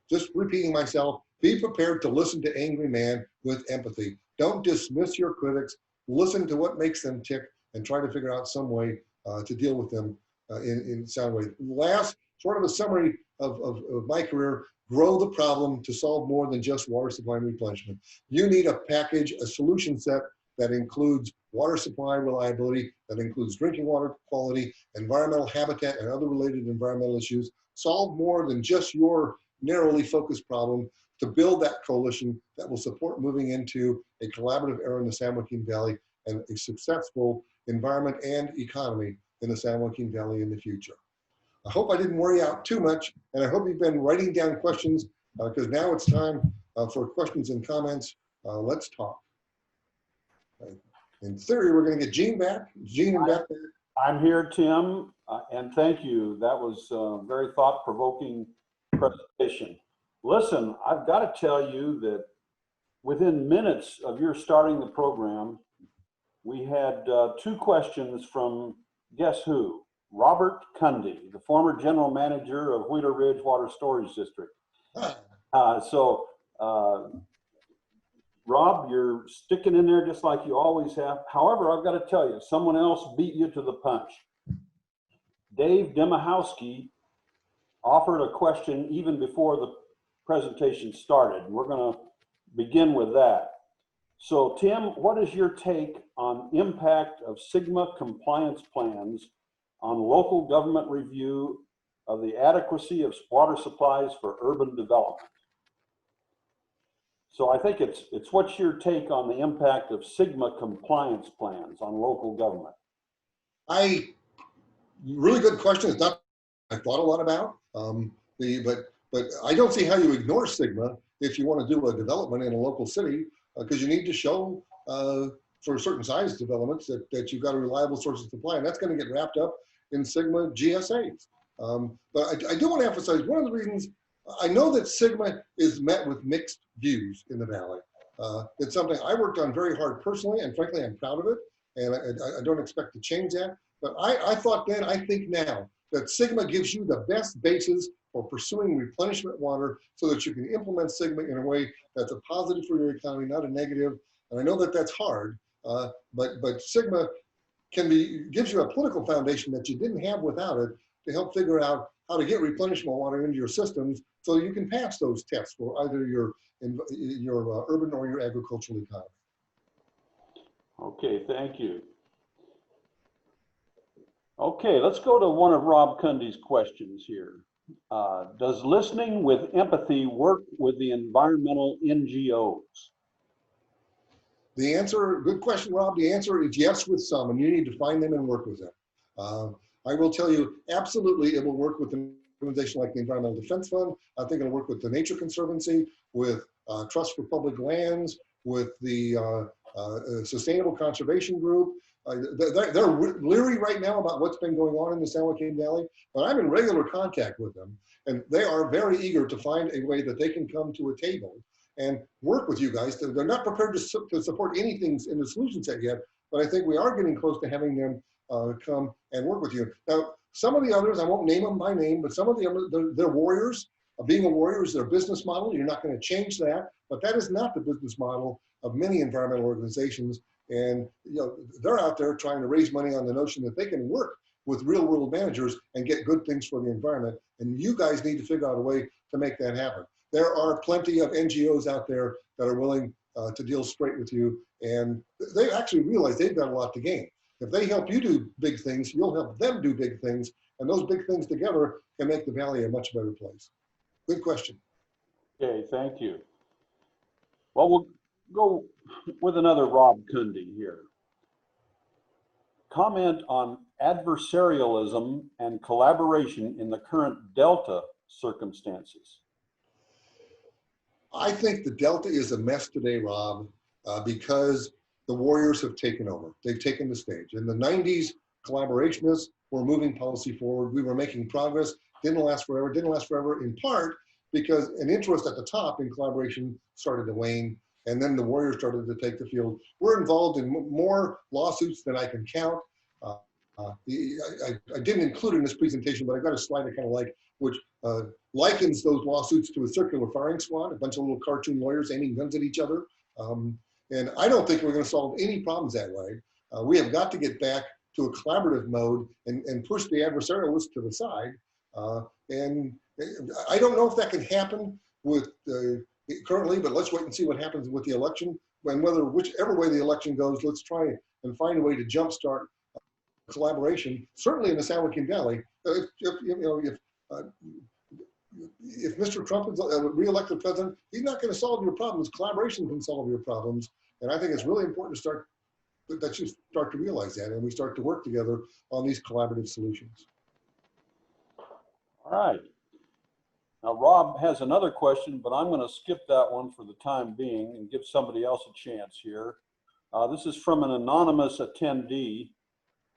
just repeating myself, be prepared to listen to angry man with empathy. Don't dismiss your critics, listen to what makes them tick and try to figure out some way to deal with them in sound way. Last, sort of a summary of my career, grow the problem to solve more than just water supply and replenishment. You need a package, a solution set that includes water supply reliability, that includes drinking water quality, environmental habitat, and other related environmental issues. Solve more than just your narrowly focused problem to build that coalition that will support moving into a collaborative era in the San Joaquin Valley and a successful environment and economy in the San Joaquin Valley in the future. I hope I didn't worry you out too much, and I hope you've been writing down questions because now it's time for questions and comments. Let's talk. In theory, we're going to get Gene back. Gene and Beth back. I'm here, Tim, and thank you. That was a very thought-provoking presentation. Listen, I've got to tell you that within minutes of your starting the program, we had 2 questions from, guess who? Robert Cundy, the former general manager of Wheeler Ridge Water Storage District. Rob, you're sticking in there just like you always have. However, I've got to tell you, someone else beat you to the punch. Dave Demahowski offered a question even before the presentation started. We're going to begin with that. So, Tim, what is your take on impact of Sigma compliance plans on local government review of the adequacy of water supplies for urban development? So I think it's what's your take on the impact of Sigma compliance plans on local government? Really good question. It's not I thought a lot about. But I don't see how you ignore Sigma if you want to do a development in a local city, because you need to show for certain size developments that you've got a reliable source of supply, and that's going to get wrapped up in Sigma GSAs. But I do want to emphasize one of the reasons I know that Sigma is met with mixed views in the Valley. It's something I worked on very hard personally, and frankly, I'm proud of it, and I don't expect to change that. But I thought then, I think now, that Sigma gives you the best basis for pursuing replenishment water so that you can implement Sigma in a way that's a positive for your economy, not a negative. And I know that that's hard, But Sigma gives you a political foundation that you didn't have without it to help figure out how to get replenishable water into your systems so you can pass those tests for either your urban or your agricultural economy. Okay, thank you. Okay, let's go to one of Rob Cundy's questions here. Does listening with empathy work with the environmental NGOs? The answer, good question, Rob. The answer is yes with some, and you need to find them and work with them. I will tell you, absolutely, it will work with an organization like the Environmental Defense Fund. I think it'll work with the Nature Conservancy, with Trust for Public Lands, with the Sustainable Conservation Group. They're leery right now about what's been going on in the San Joaquin Valley, but I'm in regular contact with them, and they are very eager to find a way that they can come to a table and work with you guys. They're not prepared to support anything in the solution set yet, but I think we are getting close to having them come and work with you. Now, some of the others, I won't name them by name, but some of the others, they're warriors. Being a warrior is their business model. You're not going to change that, but that is not the business model of many environmental organizations. And they're out there trying to raise money on the notion that they can work with real world managers and get good things for the environment. And you guys need to figure out a way to make that happen. There are plenty of NGOs out there that are willing to deal straight with you, and they actually realize they've got a lot to gain. If they help you do big things, you'll help them do big things, and those big things together can make the Valley a much better place. Good question. Okay, thank you. Well, we'll go with another Rob Cundy here. Comment on adversarialism and collaboration in the current Delta circumstances. I think the Delta is a mess today, Rob, because the warriors have taken over. They've taken the stage. In the 90s, collaborationists were moving policy forward. We were making progress. Didn't last forever. Didn't last forever in part because an interest at the top in collaboration started to wane, and then the warriors started to take the field. We're involved in more lawsuits than I can count. I didn't include it in this presentation, but I've got a slide I kind of like, which likens those lawsuits to a circular firing squad, a bunch of little cartoon lawyers aiming guns at each other. And I don't think we're going to solve any problems that way. We have got to get back to a collaborative mode and push the adversarialists to the side. And I don't know if that can happen with currently, but let's wait and see what happens with the election. And whichever way the election goes, let's try and find a way to jumpstart collaboration. Certainly in the San Joaquin Valley, if Mr. Trump is re-elected president, he's not going to solve your problems. Collaboration can solve your problems. And I think it's really important that you start to realize that, and we start to work together on these collaborative solutions. All right. Now, Rob has another question, but I'm going to skip that one for the time being and give somebody else a chance here. This is from an anonymous attendee.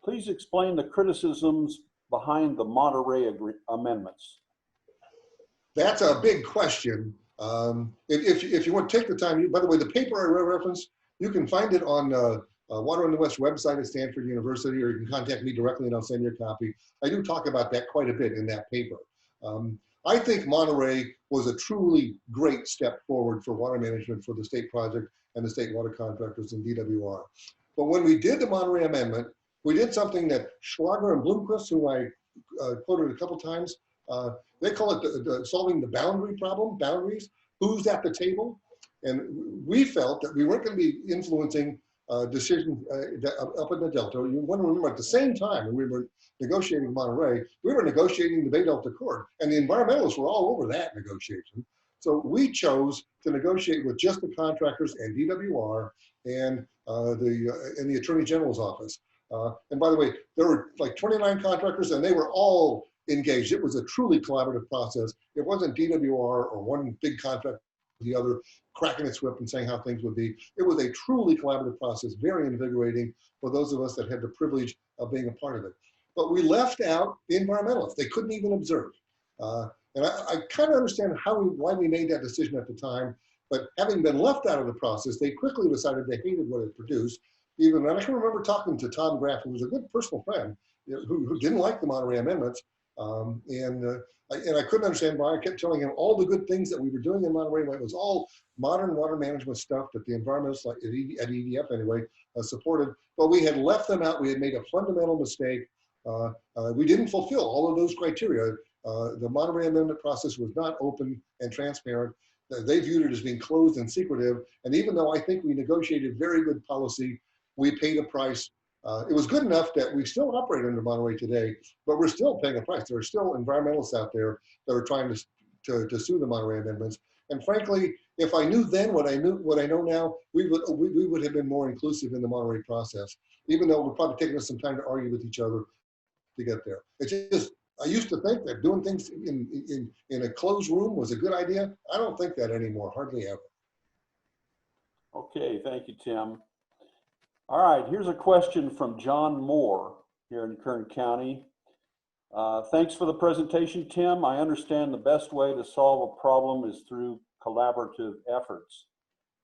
Please explain the criticisms behind the Monterey amendments. That's a big question. If you want to take the time, by the way, the paper I referenced, you can find it on Water in the West website at Stanford University, or you can contact me directly and I'll send you a copy. I do talk about that quite a bit in that paper. I think Monterey was a truly great step forward for water management for the state project and the state water contractors and DWR. But when we did the Monterey Amendment, we did something that Schlager and Bloomquist, who I quoted a couple times, they call it solving the boundary problem, boundaries, who's at the table. And we felt that we weren't going to be influencing decisions up in the Delta. You want to remember, at the same time when we were negotiating Monterey, we were negotiating the Bay Delta Accord, and the environmentalists were all over that negotiation. So we chose to negotiate with just the contractors and DWR and the Attorney General's office. And by the way, there were like 29 contractors, and they were all engaged. It was a truly collaborative process. It wasn't DWR or one big contractor or the other cracking its whip and saying how things would be. It was a truly collaborative process, very invigorating for those of us that had the privilege of being a part of it. But we left out the environmentalists. They couldn't even observe. And I kind of understand why we made that decision at the time, but having been left out of the process, they quickly decided they hated what it produced. And I can remember talking to Tom Graff, who was a good personal friend, who didn't like the Monterey amendments. And I couldn't understand why. I kept telling him all the good things that we were doing in Monterey. It was all modern water management stuff that the environmentalists, like at EDF anyway, supported, but we had left them out. We had made a fundamental mistake. We didn't fulfill all of those criteria. The Monterey Amendment process was not open and transparent. They viewed it as being closed and secretive. And even though I think we negotiated very good policy, we paid a price. It was good enough that we still operate under Monterey today, but we're still paying a price. There are still environmentalists out there that are trying to sue the Monterey Amendments. And frankly, if I knew then what I know now, we would have been more inclusive in the Monterey process, even though it would probably taken us some time to argue with each other to get there. It's just, I used to think that doing things in a closed room was a good idea. I don't think that anymore, hardly ever. Okay, thank you, Tim. All right, here's a question from John Moore here in Kern County. Thanks for the presentation, Tim. I understand the best way to solve a problem is through collaborative efforts.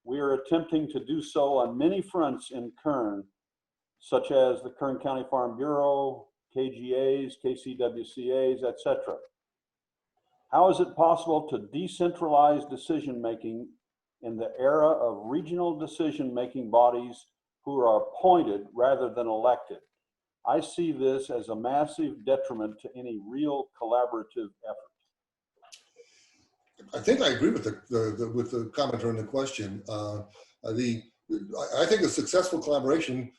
We are attempting to do so on many fronts in Kern, such as the Kern County Farm Bureau, KGAs, KCWCAs, etc. How is it possible to decentralize decision-making in the era of regional decision-making bodies who are appointed rather than elected? I see this as a massive detriment to any real collaborative effort. I think I agree with the commenter in the question. I think a successful collaboration,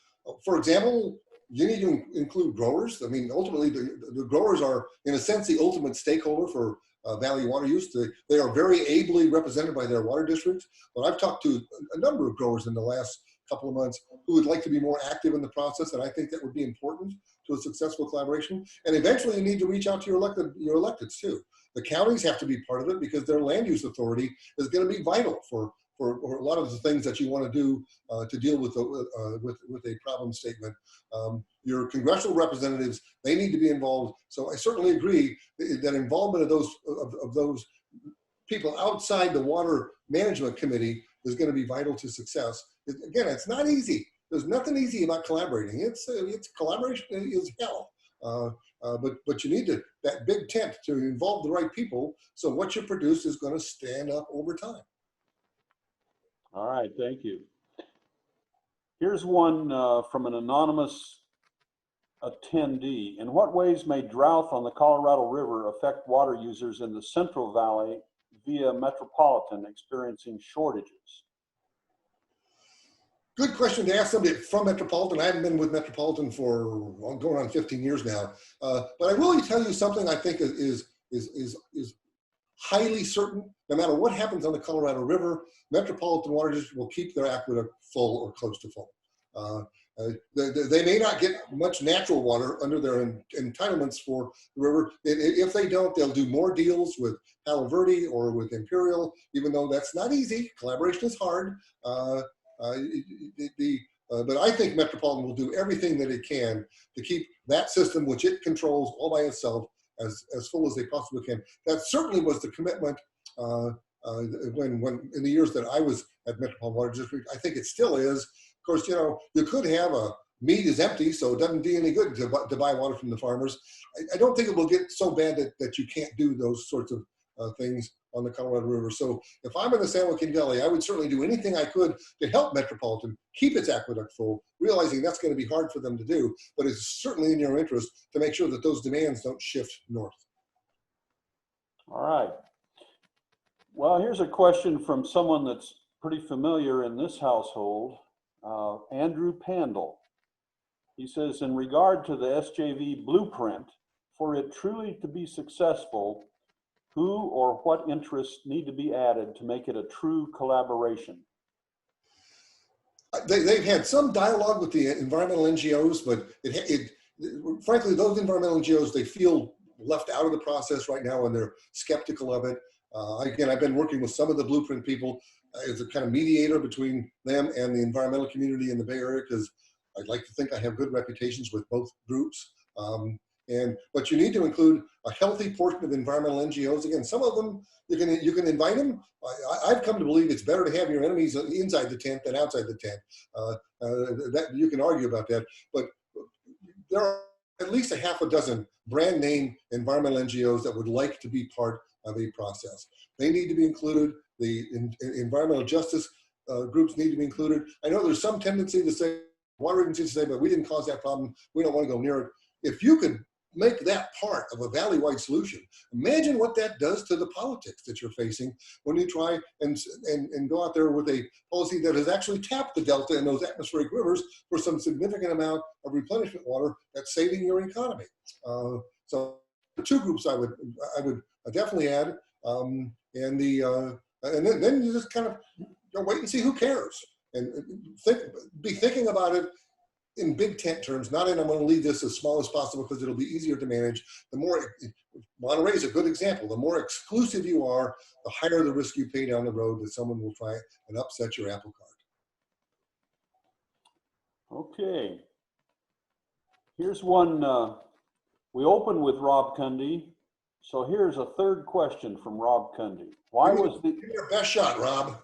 for example, you need to include growers. I mean, ultimately, the growers are, in a sense, the ultimate stakeholder for Valley water use. They are very ably represented by their water districts. But I've talked to a number of growers in the last couple of months who would like to be more active in the process, and I think that would be important to a successful collaboration. And eventually, you need to reach out to your electeds too. The counties have to be part of it because their land use authority is going to be vital for a lot of the things that you want to do to deal with a problem statement. Your congressional representatives, they need to be involved. So I certainly agree that involvement of those people outside the Water Management Committee is going to be vital to success. Again, it's not easy. There's nothing easy about collaborating. It's collaboration is hell. But you need that big tent to involve the right people. So what you produce is going to stand up over time. All right, thank you. Here's one from an anonymous attendee. In what ways may drought on the Colorado River affect water users in the Central Valley via Metropolitan experiencing shortages? Good question to ask somebody from Metropolitan. I haven't been with Metropolitan for going on 15 years now. But I will tell you something I think is highly certain. No matter what happens on the Colorado River, Metropolitan Water District will keep their aqueduct full or close to full. They may not get much natural water under their entitlements for the river. If they don't, they'll do more deals with Palo Verde or with Imperial, even though that's not easy. Collaboration is hard. But I think Metropolitan will do everything that it can to keep that system, which it controls all by itself, as full as they possibly can. That certainly was the commitment when in the years that I was at Metropolitan Water District. I think it still is. Of course, you could have a meat is empty, so it doesn't do any good to buy water from the farmers. I don't think it will get so bad that you can't do those sorts of things on the Colorado River. So if I'm in the San Joaquin Valley, I would certainly do anything I could to help Metropolitan keep its aqueduct full, realizing that's going to be hard for them to do, but it's certainly in your interest to make sure that those demands don't shift north. All right. Well, here's a question from someone that's pretty familiar in this household, Andrew Pandel. He says, in regard to the SJV blueprint, for it truly to be successful, who or what interests need to be added to make it a true collaboration? They've had some dialogue with the environmental NGOs, but frankly, those environmental NGOs, they feel left out of the process right now and they're skeptical of it. Again, I've been working with some of the blueprint people as a kind of mediator between them and the environmental community in the Bay Area, because I'd like to think I have good reputations with both groups. But you need to include a healthy portion of environmental NGOs. Again, some of them, you can invite them. I've come to believe it's better to have your enemies inside the tent than outside the tent. That you can argue about that, but there are at least a half a dozen brand name environmental NGOs that would like to be part of a process. They need to be included. The environmental justice groups need to be included. I know there's some tendency to say, water agencies say, but we didn't cause that problem. We don't want to go near it. If you could make that part of a valley-wide solution, imagine what that does to the politics that you're facing when you try and go out there with a policy that has actually tapped the delta and those atmospheric rivers for some significant amount of replenishment water that's saving your economy. So the two groups I would definitely add, and then you just kind of wait and see who cares, and be thinking about it in big tent terms, not in I'm going to leave this as small as possible because it'll be easier to manage. The more, Monterey is a good example, the more exclusive you are, the higher the risk you pay down the road that someone will try and upset your apple cart. Okay. Here's one, we opened with Rob Cundy. So here's a third question from Rob Cundy. Give me your best shot, Rob.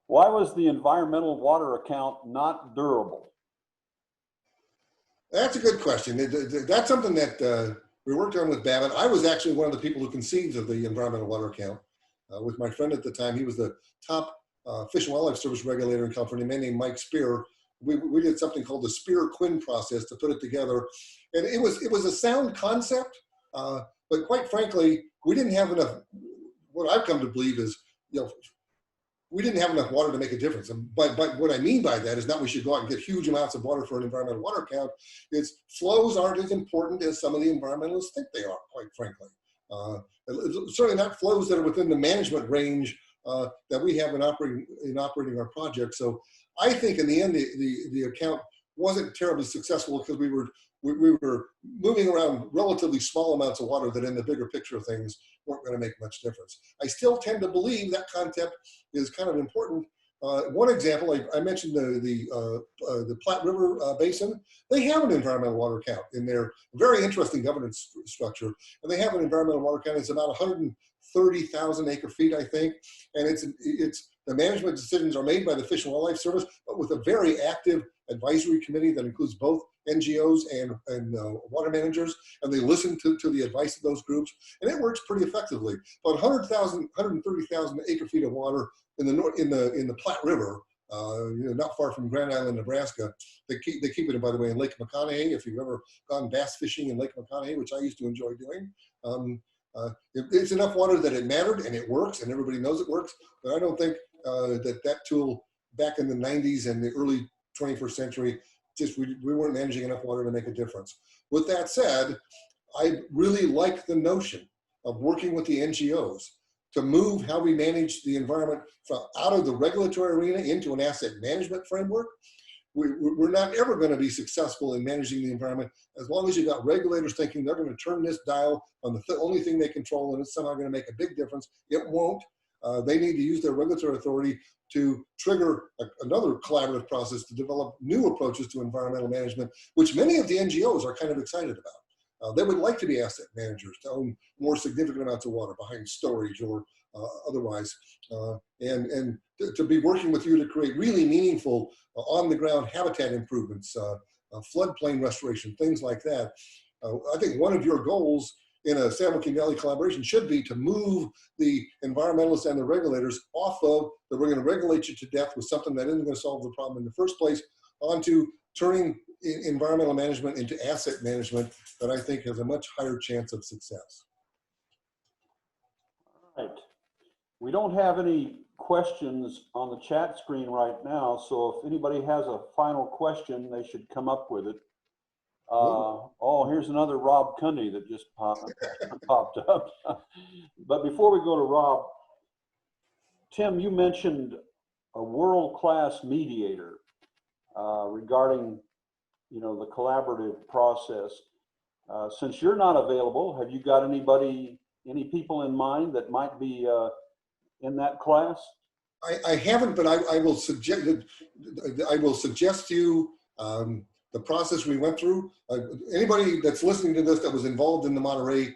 Why was the environmental water account not durable? That's a good question. That's something that we worked on with Babbitt. I was actually one of the people who conceived of the environmental water account with my friend at the time. He was the top Fish and Wildlife Service regulator in California, a man named Mike Spear. We did something called the Spear-Quinn process to put it together. And it was a sound concept, but quite frankly, we didn't have enough. What I've come to believe is, we didn't have enough water to make a difference. But what I mean by that is not we should go out and get huge amounts of water for an environmental water account. It's flows aren't as important as some of the environmentalists think they are, quite frankly. Certainly not flows that are within the management range that we have in operating our project. So I think in the end, the account wasn't terribly successful because we were moving around relatively small amounts of water that in the bigger picture of things weren't going to make much difference. I still tend to believe that concept is kind of important. One example, I mentioned the Platte River Basin. They have an environmental water account in their very interesting governance structure. And they have an environmental water account. It's about 130,000 acre feet, I think. And it's the management decisions are made by the Fish and Wildlife Service, but with a very active advisory committee that includes both NGOs and water managers, and they listen to the advice of those groups, and it works pretty effectively. But 130,000 acre feet of water in the Platte River, not far from Grand Island, Nebraska. They keep it, by the way, in Lake McConaughey. If you've ever gone bass fishing in Lake McConaughey, which I used to enjoy doing, it's enough water that it mattered and it works, and everybody knows it works. But I don't think that tool back in the 90s and the early 21st century, we weren't managing enough water to make a difference. With that said, I really like the notion of working with the NGOs to move how we manage the environment out of the regulatory arena into an asset management framework. We're not ever going to be successful in managing the environment as long as you've got regulators thinking they're going to turn this dial on the only thing they control and it's somehow going to make a big difference. It won't. They need to use their regulatory authority to trigger another collaborative process to develop new approaches to environmental management, which many of the NGOs are kind of excited about. They would like to be asset managers, to own more significant amounts of water behind storage or otherwise, and to be working with you to create really meaningful on-the-ground habitat improvements, floodplain restoration, things like that. I think one of your goals in a San Joaquin Valley collaboration should be to move the environmentalists and the regulators off of that we're going to regulate you to death with something that isn't going to solve the problem in the first place, onto turning environmental management into asset management that I think has a much higher chance of success. All right. We don't have any questions on the chat screen right now, so if anybody has a final question, they should come up with it. Oh, here's another Rob Cundy that just popped up. But before we go to Rob, Tim, you mentioned a world-class mediator regarding, the collaborative process. Since you're not available, have you got any people in mind that might be in that class? I haven't, but I will suggest to you the process we went through. Anybody that's listening to this that was involved in the Monterey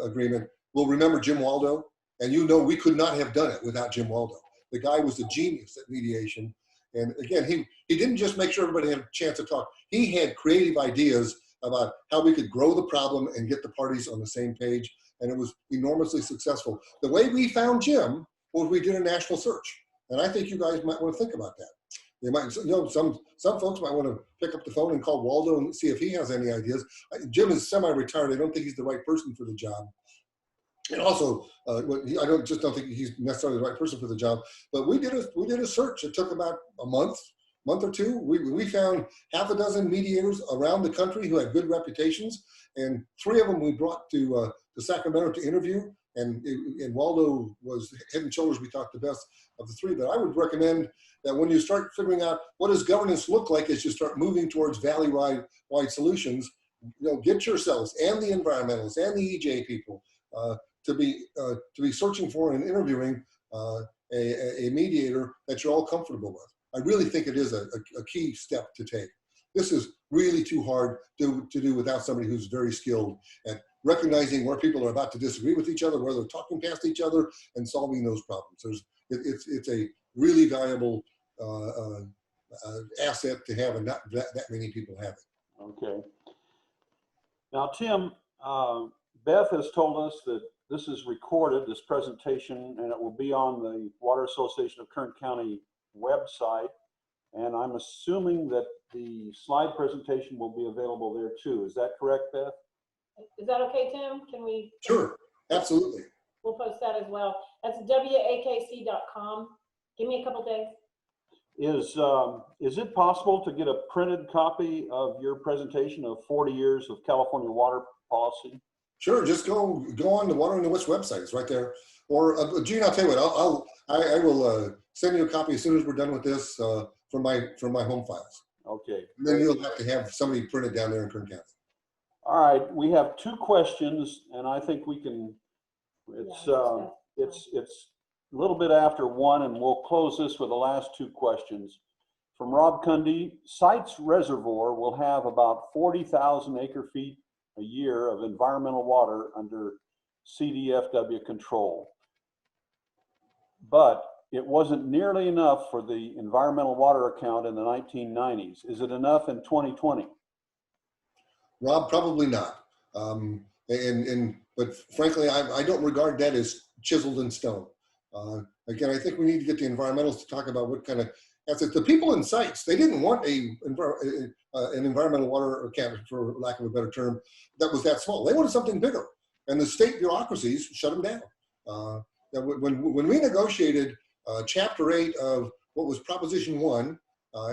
agreement will remember Jim Waldo, and we could not have done it without Jim Waldo. The guy was a genius at mediation, and again, he didn't just make sure everybody had a chance to talk. He had creative ideas about how we could grow the problem and get the parties on the same page, and it was enormously successful. The way we found Jim was we did a national search, and I think you guys might want to think about that. They might, some folks might want to pick up the phone and call Waldo and see if he has any ideas. Jim is semi-retired. I don't think he's the right person for the job. And also, I don't think he's necessarily the right person for the job. But we did a search. It took about a month or two. We found half a dozen mediators around the country who had good reputations, and 3 of them we brought to Sacramento to interview. And Waldo was head and shoulders, we talked the best of the 3. But I would recommend that when you start figuring out what does governance look like as you start moving towards valley-wide solutions, get yourselves and the environmentalists and the EJ people to be searching for and interviewing a mediator that you're all comfortable with. I really think it is a key step to take. This is really too hard to do without somebody who's very skilled at recognizing where people are about to disagree with each other, where they're talking past each other, and solving those problems. It's a really valuable asset to have, and not that many people have it. Okay. Now, Tim, Beth has told us that this is recorded, this presentation, and it will be on the Water Association of Kern County website. And I'm assuming that the slide presentation will be available there too. Is that correct, Beth? Is that okay, Tim? Can we? Sure, absolutely. We'll post that as well. That's wakc.com. Give me a couple days. Is it possible to get a printed copy of your presentation of 40 years of California water policy? Sure, just go on the Water and the West website. It's right there. Or Gene, I'll tell you what, I will send you a copy as soon as we're done with this from my home files. Okay. And then you'll have to have somebody printed down there in Kern County. All right, we have 2 questions, and I think we can. It's a little bit after 1, and we'll close this with the last 2 questions. From Rob Cundy, Sites Reservoir will have about 40,000 acre-feet a year of environmental water under CDFW control. But it wasn't nearly enough for the environmental water account in the 1990s. Is it enough in 2020? Rob, probably not. But frankly, I don't regard that as chiseled in stone. Again, I think we need to get the environmentalists to talk about what kind of assets. The people in sites, they didn't want an environmental water account, for lack of a better term, that was that small. They wanted something bigger, and the state bureaucracies shut them down. When we negotiated Chapter 8 of what was Proposition 1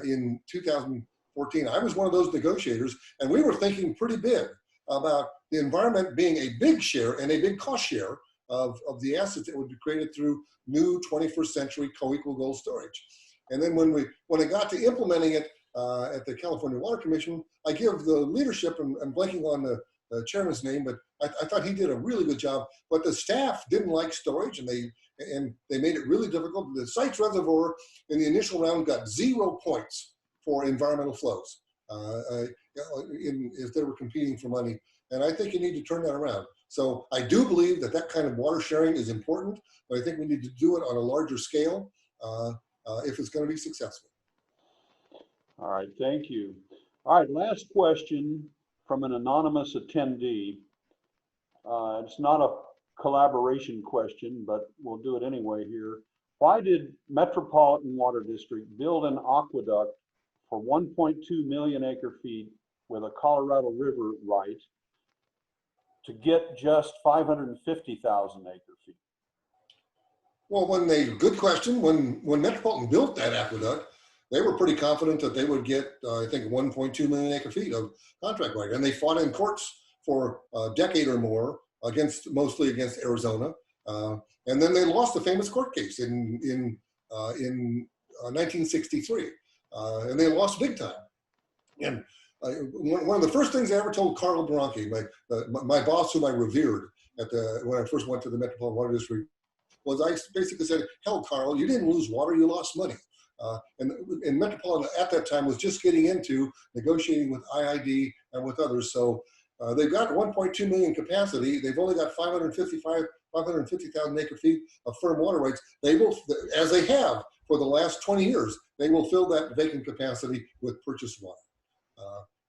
in 2014, I was one of those negotiators, and we were thinking pretty big about the environment being a big share and a big cost share of the assets that would be created through new 21st century co-equal goal storage. And then when I got to implementing it at the California Water Commission, I give the leadership, I'm blanking on the chairman's name, but I thought he did a really good job. But the staff didn't like storage, and they made it really difficult. The Sites Reservoir in the initial round got 0 points for environmental flows if they were competing for money. And I think you need to turn that around. So I do believe that kind of water sharing is important, but I think we need to do it on a larger scale if it's going to be successful. All right, thank you. All right, last question from an anonymous attendee. It's not a collaboration question, but we'll do it anyway here. Why did Metropolitan Water District build an aqueduct for 1.2 million acre-feet with a Colorado River right to get just 550,000 acre-feet? Well, good question. When Metropolitan built that aqueduct, they were pretty confident that they would get, I think, 1.2 million acre-feet of contract right. And they fought in courts for a decade or more mostly against Arizona. And then they lost the famous court case in 1963. And they lost big time. And one of the first things I ever told Carl Bronchi, my boss whom I revered when I first went to the Metropolitan Water District, was I basically said, hell, Carl, you didn't lose water, you lost money. And Metropolitan at that time was just getting into negotiating with IID and with others. So they've got 1.2 million capacity. They've only got 550,000 acre feet of firm water rights. They will, as they have for the last 20 years, they will fill that vacant capacity with purchased water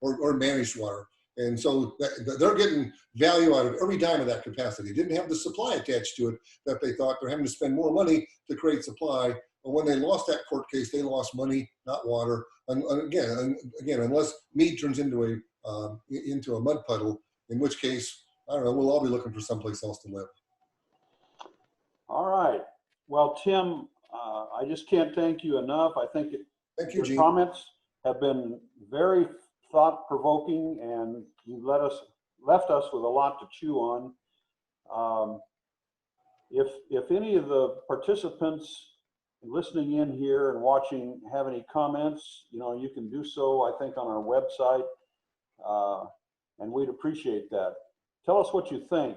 or managed water. And so they're getting value out of every dime of that capacity. Didn't have the supply attached to it that they thought they're having to spend more money to create supply. But when they lost that court case, they lost money, not water. And again, unless Meade turns into a mud puddle, in which case, I don't know, we'll all be looking for someplace else to live. All right. Well, Tim, I just can't thank you enough. I think Thank you, your Gene. comments have been very thought-provoking, and you left us with a lot to chew on. If any of the participants listening in here and watching have any comments, you can do so, I think, on our website, and we'd appreciate that. Tell us what you think.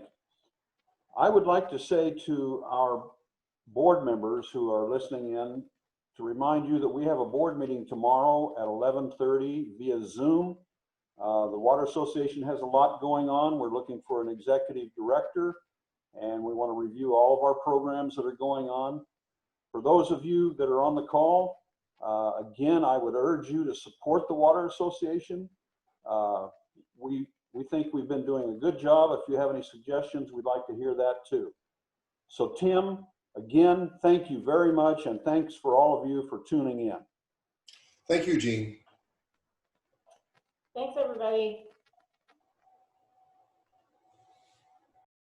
I would like to say to our board members who are listening in to remind you that we have a board meeting tomorrow at 11:30 via Zoom. The Water Association has a lot going on. We're looking for an executive director, and we want to review all of our programs that are going on. For those of you that are on the call, again, I would urge you to support the Water Association. We think we've been doing a good job. If you have any suggestions, we'd like to hear that too. So Tim, again, thank you very much, and thanks for all of you for tuning in. Thank you, Gene. Thanks, everybody.